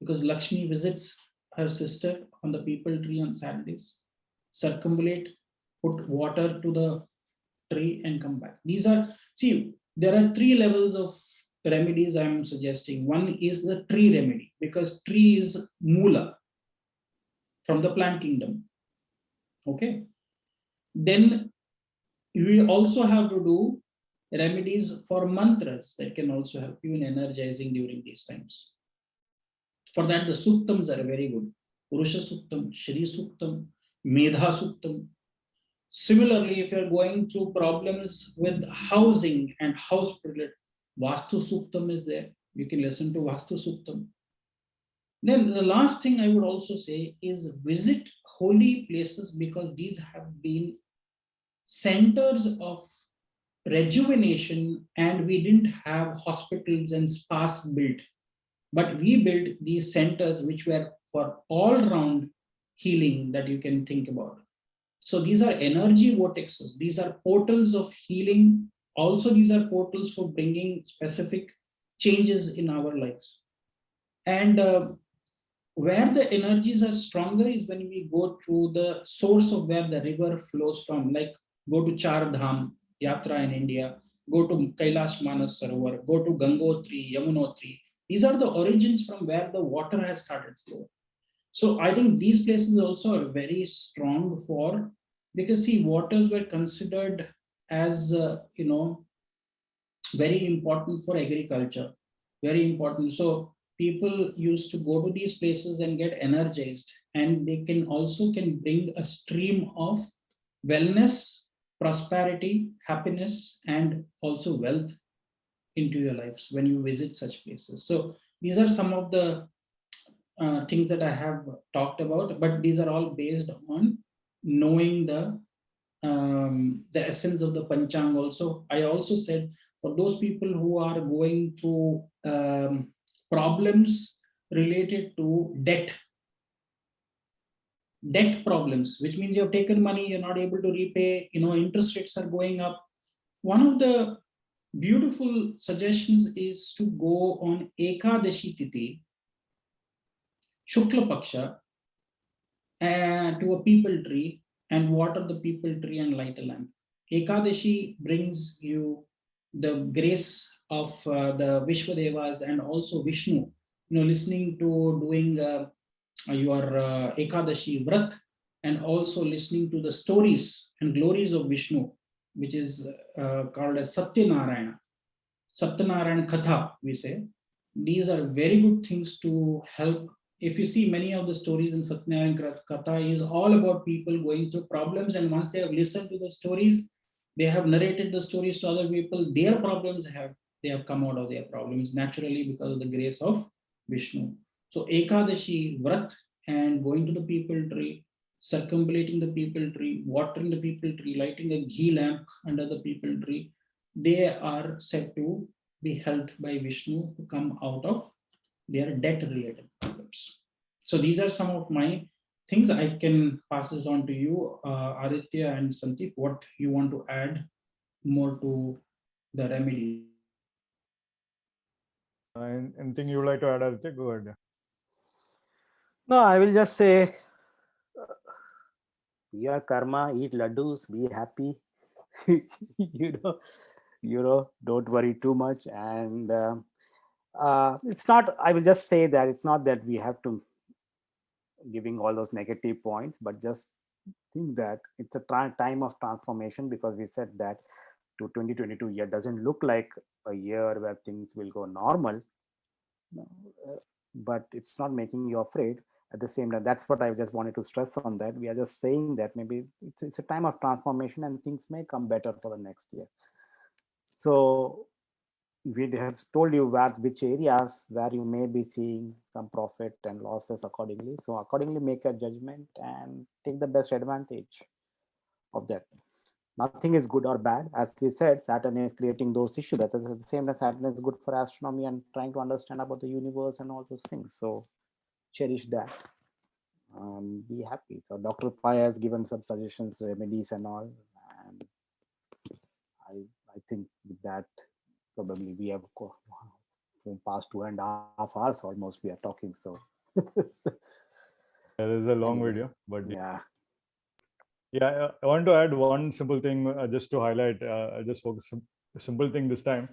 because Lakshmi visits her sister on the people tree on Saturdays. Circumambulate, put water to the tree and come back. These are, see, there are three levels of remedies I'm suggesting. One is the tree remedy, because tree is Mula from the plant kingdom. Okay. Then we also have to do remedies for mantras that can also help you in energizing during these times. For that, the suktams are very good. Purusha Suktam, Shri Suktam, Medha Suktam. Similarly, if you're going through problems with housing and house related, Vastu Suktam is there. You can listen to Vastu Suktam. Then the last thing I would also say is visit holy places, because these have been centers of rejuvenation, and we didn't have hospitals and spas built, but we built these centers which were for all round healing that you can think about. So these are energy vortexes, these are portals of healing. Also, these are portals for bringing specific changes in our lives. And where the energies are stronger is when we go through the source of where the river flows from, like go to Char Dham Yatra in India, go to Kailash Manas Sarovar, go to Gangotri, Yamunotri. These are the origins from where the water has started flowing. So I think these places also are very strong for, because see, waters were considered as very important for agriculture, very important. So people used to go to these places and get energized, and they can also can bring a stream of wellness, prosperity, happiness, and also wealth into your lives when you visit such places. So these are some of the things that I have talked about, but these are all based on knowing the essence of the Panchang. Also, I also said for those people who are going through problems related to debt problems, which means you have taken money, you're not able to repay, interest rates are going up. One of the beautiful suggestions is to go on Ekadashi Titi, Shukla Paksha, and to a people tree and water the people tree and light a lamp. Ekadashi brings you the grace of the Vishwadevas and also Vishnu. Listening to doing your Ekadashi Vrat, and also listening to the stories and glories of Vishnu, which is called as Satyanarayana. Satyanarayana Katha, we say. These are very good things to help. If you see many of the stories in Satyanarayana Katha is all about people going through problems, and once they have listened to the stories, they have narrated the stories to other people, their problems they have come out of their problems naturally because of the grace of Vishnu. So Ekadashi Vrat and going to the people tree, circumambulating the people tree, watering the people tree, lighting a ghee lamp under the people tree, they are said to be helped by Vishnu to come out of their debt related problems. So these are some of my things. I can pass this on to you, Aditya and Sandeep, what you want to add more to the remedy. Anything you would like to add, Aditya? Go ahead. No, I will just say, your karma, eat laddus, be happy. you know, don't worry too much. And it's not. I will just say that it's not that we have to giving all those negative points, but just think that it's a time of transformation, because we said that to 2022 year doesn't look like a year where things will go normal, but it's not making you afraid. At the same time, that's what I just wanted to stress on, that we are just saying that maybe it's a time of transformation and things may come better for the next year. So we have told you which areas where you may be seeing some profit and losses accordingly. So accordingly, make a judgment and take the best advantage of that. Nothing is good or bad. As we said, Saturn is creating those issues. That is at the same time, Saturn is good for astronomy and trying to understand about the universe and all those things. So cherish that. Be happy. So Dr. Pai has given some suggestions, remedies and all. And I think with that, probably we have in past 2.5 hours almost we are talking. So There is a long anyway, video, but yeah. yeah, I want to add one simple thing just to highlight. I just focus a simple thing this time.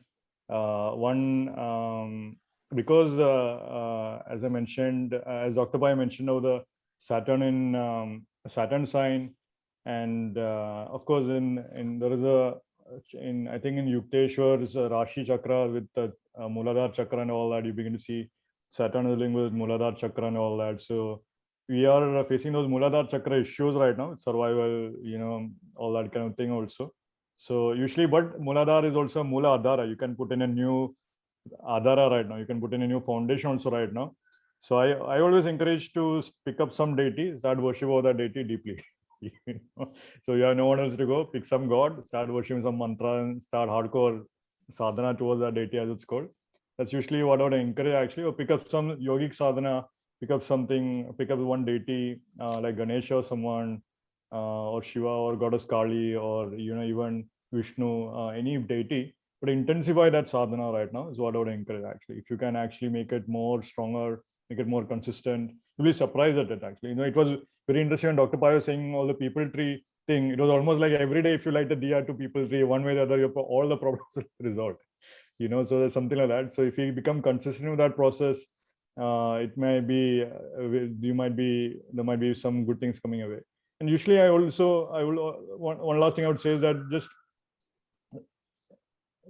One, because as I mentioned, as Dr. Pai mentioned, over the Saturn in Saturn sign, and of course in there is a in I think in Yukteswar's Rashi Chakra with the Muladhara Chakra and all that, you begin to see Saturn is linked with Muladhara Chakra and all that. So we are facing those Muladhara Chakra issues right now, survival, all that kind of thing also. So usually, but Muladhara is also Mula Adhara. You can put in a new Adhara right now. You can put in a new foundation also right now. So I always encourage to pick up some deity, start worship of that deity deeply. So you have no one else to go, pick some god, start worshiping some mantra and start hardcore sadhana towards that deity as it's called. That's usually what I would encourage actually, or pick up some yogic sadhana, pick up one deity like Ganesha or someone, or Shiva or goddess Kali, or even Vishnu, any deity, but intensify that sadhana right now is what I would encourage actually. If you can actually make it more stronger, make it more consistent, you'll be surprised at it actually. It was very interesting when Dr. Pai was saying all the people tree thing. It was almost like every day if you light a diya to people tree, one way or the other, all the problems will resolve. So there's something like that. So if you become consistent with that process, it may be there might be some good things coming away. And usually I will one last thing I would say is that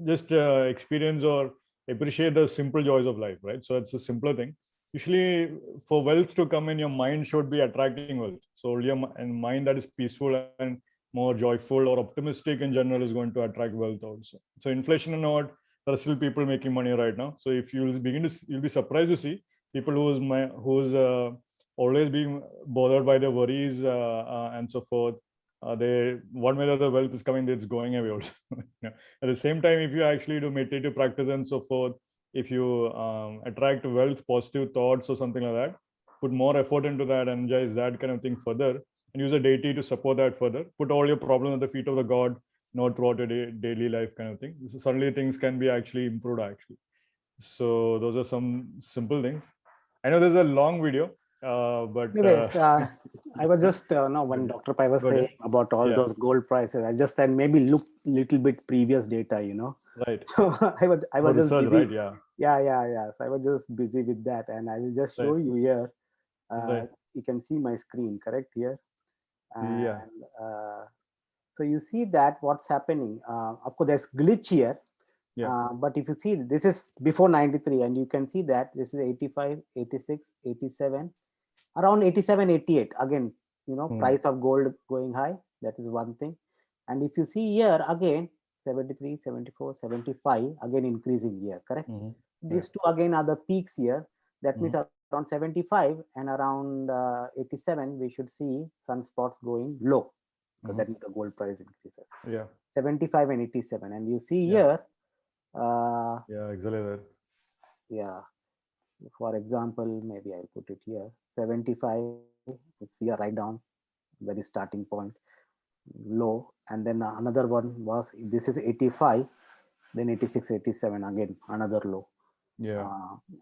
just experience or appreciate the simple joys of life, right? So it's a simpler thing. Usually for wealth to come in, your mind should be attracting wealth. So your mind that is peaceful and more joyful or optimistic in general is going to attract wealth also. So inflation or not, there are still people making money right now. So if you'll be surprised to see people who's always being bothered by the worries and so forth. They one way or the wealth is coming, it's going away also. At the same time, if you actually do meditative practice and so forth, if you attract wealth, positive thoughts or something like that, put more effort into that, energize that kind of thing further, and use a deity to support that further. Put all your problems at the feet of the god, not throughout your daily life kind of thing. So suddenly things can be actually improved actually. So those are some simple things. I know there's a long video, but Anyways, I was just no, when Dr. Pai was go ahead. saying about all Yeah. those gold prices, I just said maybe look little bit previous data, Right. So I was For just research, busy. right? Yeah. Yeah. So I was just busy with that, and I will just show Right. you here. Right. You can see my screen, correct here, and Yeah. so you see that what's happening. Of course, there's glitch here. Yeah. But if you see, this is before 93, and you can see that this is 85, 86, 87, around 87, 88. Again, price of gold going high. That is one thing. And if you see here again, 73, 74, 75, again increasing here, correct? These two again are the peaks here. That means around 75 and around 87, we should see sunspots going low. So that means the gold price increases. Yeah. 75 and 87. And you see here, yeah, exactly. yeah, for example, maybe I'll put it here, 75, it's here right down, very starting point, low. And then another one was, this is 85, then 86, 87, again, another low. Yeah.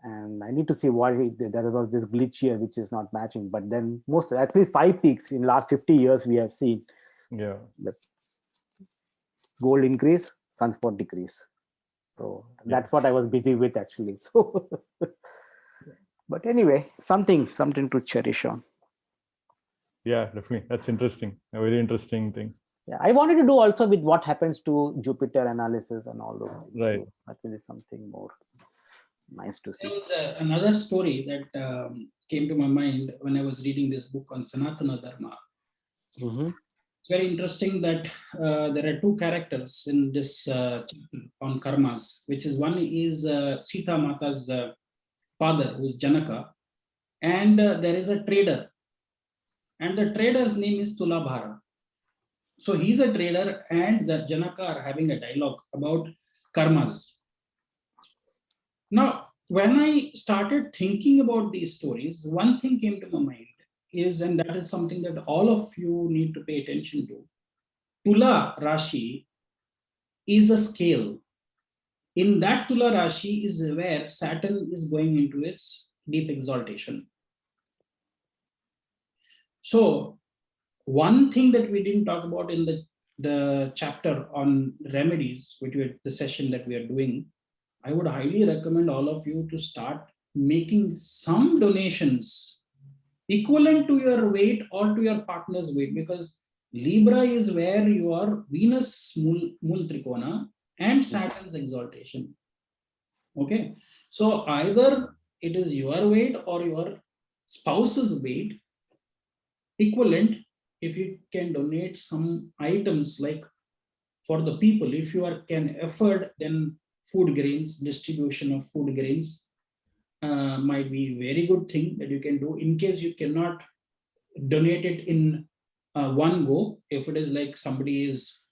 And I need to see why there was this glitch here, which is not matching. But then at least 5 peaks in last 50 years we have seen. Yeah. Gold increase, sunspot decrease. So that's what I was busy with actually. So, but anyway, something to cherish on. Yeah, definitely. That's interesting. A very interesting thing. Yeah, I wanted to do also with what happens to Jupiter analysis and all those things. Right. So that is something more nice to see. There was another story that came to my mind when I was reading this book on Sanatana Dharma. It's very interesting that there are two characters in this chapter on karmas, which is one is Sita Mata's father, who is Janaka, and there is a trader, and the trader's name is Tulabhara. So he's a trader, and the Janaka are having a dialogue about karmas. Now, when I started thinking about these stories, one thing came to my mind is, and that is something that all of you need to pay attention to. Tula Rashi is a scale. In that Tula Rashi is where Saturn is going into its deep exaltation. So one thing that we didn't talk about in the chapter on remedies, which is the session that we are doing, I would highly recommend all of you to start making some donations equivalent to your weight or to your partner's weight, because Libra is where your Venus Mul Trikona and Saturn's exaltation. Okay, so either it is your weight or your spouse's weight equivalent. If you can donate some items, like for the people, if you can afford, then food grains, distribution of food grains might be a very good thing that you can do. In case you cannot donate it in one go, if it is like somebody is,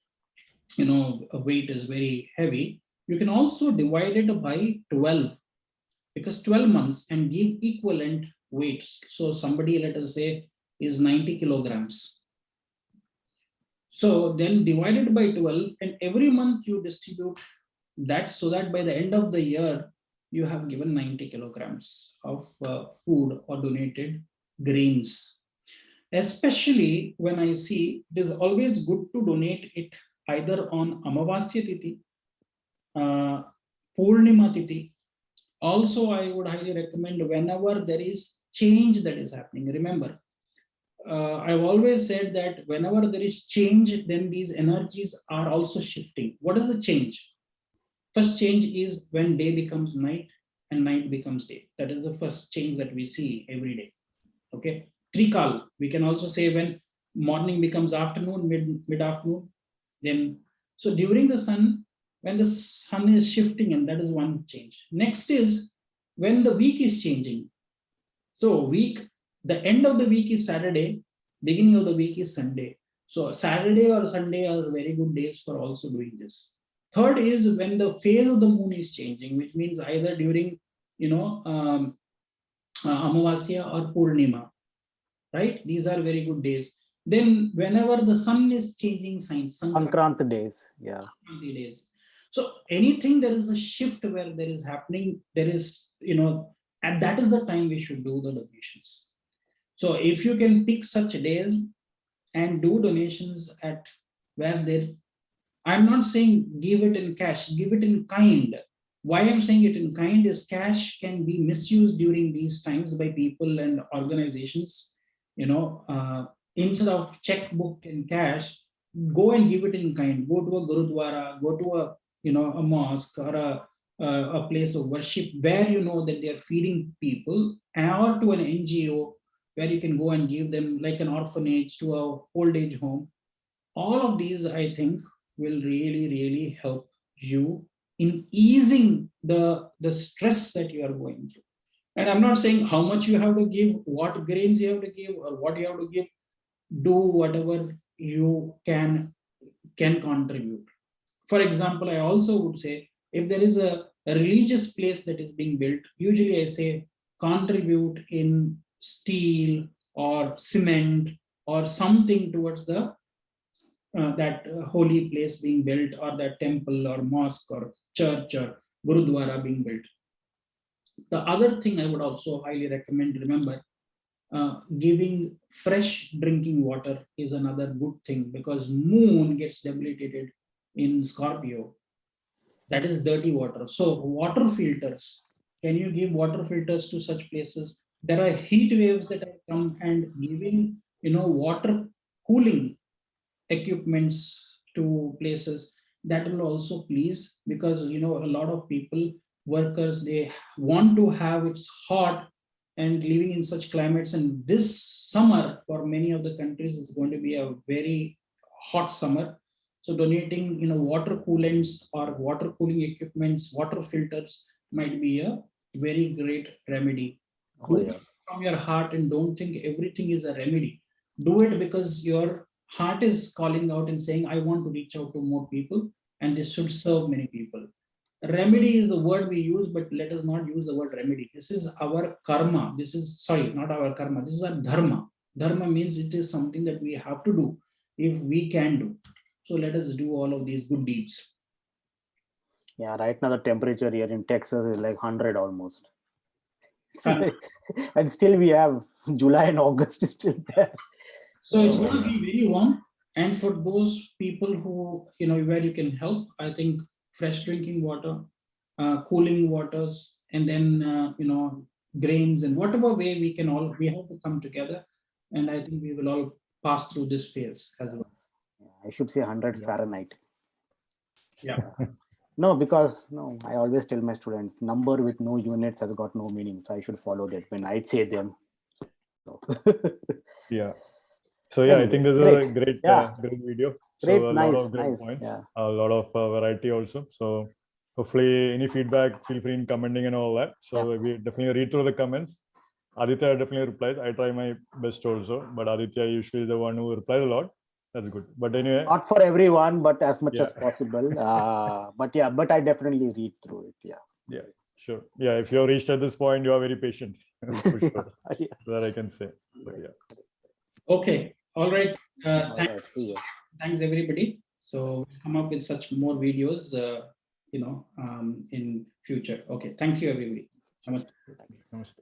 a weight is very heavy, you can also divide it by 12, because 12 months, and give equivalent weights. So somebody, let us say, is 90 kilograms. So then divided by 12, and every month you distribute that, so that by the end of the year, you have given 90 kilograms of food or donated grains. Especially when I see it is always good to donate it either on Amavasya Tithi, Purnima Tithi. Also, I would highly recommend whenever there is change that is happening. Remember, I've always said that whenever there is change, then these energies are also shifting. What is the change? First change is when day becomes night and night becomes day. That is the first change that we see every day. Okay. Trikal, we can also say when morning becomes afternoon, mid afternoon. Then, so during the sun, when the sun is shifting, and that is one change. Next is when the week is changing. So week, the end of the week is Saturday, beginning of the week is Sunday. So Saturday or Sunday are very good days for also doing this. Third is when the phase of the moon is changing, which means either during, Amavasya or Purnima, right? These are very good days. Then whenever the sun is changing signs, Sankrant days, yeah. days. So anything there is a shift where there is happening, there is, and that is the time we should do the donations. So if you can pick such days and do donations at where there, I'm not saying give it in cash, give it in kind. Why I'm saying it in kind is cash can be misused during these times by people and organizations. Instead of checkbook and cash, go and give it in kind. Go to a gurudwara, go to a mosque or a place of worship where you know that they are feeding people, or to an NGO where you can go and give them, like an orphanage, to a old age home. All of these, I think, will really, really help you in easing the stress that you are going through. And I'm not saying how much you have to give, what grains you have to give, or what you have to give. Do whatever you can contribute. For example, I also would say, if there is a religious place that is being built, usually I say contribute in steel or cement or something towards the that holy place being built, or that temple or mosque or church or gurudwara being built. The other thing I would also highly recommend, remember, giving fresh drinking water is another good thing, because moon gets debilitated in Scorpio. That is dirty water. So water filters, can you give water filters to such places? There are heat waves that have come, and giving, water cooling equipments to places, that will also please, because a lot of people, workers, they want to have it's hot, and living in such climates, and this summer for many of the countries is going to be a very hot summer. So donating water coolants or water cooling equipments, water filters, might be a very great remedy. Oh, Do it yes. from your heart, and don't think everything is a remedy. Do it because your heart is calling out and saying, I want to reach out to more people, and this should serve many people. Remedy is the word we use, but let us not use the word remedy. This is our karma. This is, sorry, not our karma. This is our dharma. Dharma means it is something that we have to do if we can do. So let us do all of these good deeds. Yeah, right now the temperature here in Texas is like 100 almost. And still we have July and August is still there. So it's Oh, going to yeah. be very warm. And for those people who, where you can help, I think fresh drinking water, cooling waters, and then, grains, and whatever way we have to come together. And I think we will all pass through this phase as well. Yeah, I should say 100 Yeah. Fahrenheit. Yeah. No, because no, I always tell my students number with no units has got no meaning. So I should follow that when I say them. So. Yeah. So yeah, I think Anyways, this is great. a great, Yeah. great video. So Great, a lot nice, of great nice. points, Yeah. a lot of variety also. So hopefully, any feedback, feel free in commenting and all that. So Yeah. we definitely read through the comments. Aditya definitely replies. I try my best also, but Aditya usually the one who replies a lot. That's good. But anyway, Not for everyone, but as much yeah, as possible. But yeah, but I definitely read through it. Yeah. yeah, sure. Yeah, if you're reached at this point, you are very patient for sure. Yeah. That I can say. But yeah. Okay. All right. All Thanks. right. See you. Thanks, everybody. So we'll come up with such more videos, in future. Okay. Thank you, everybody. Namaste. Namaste.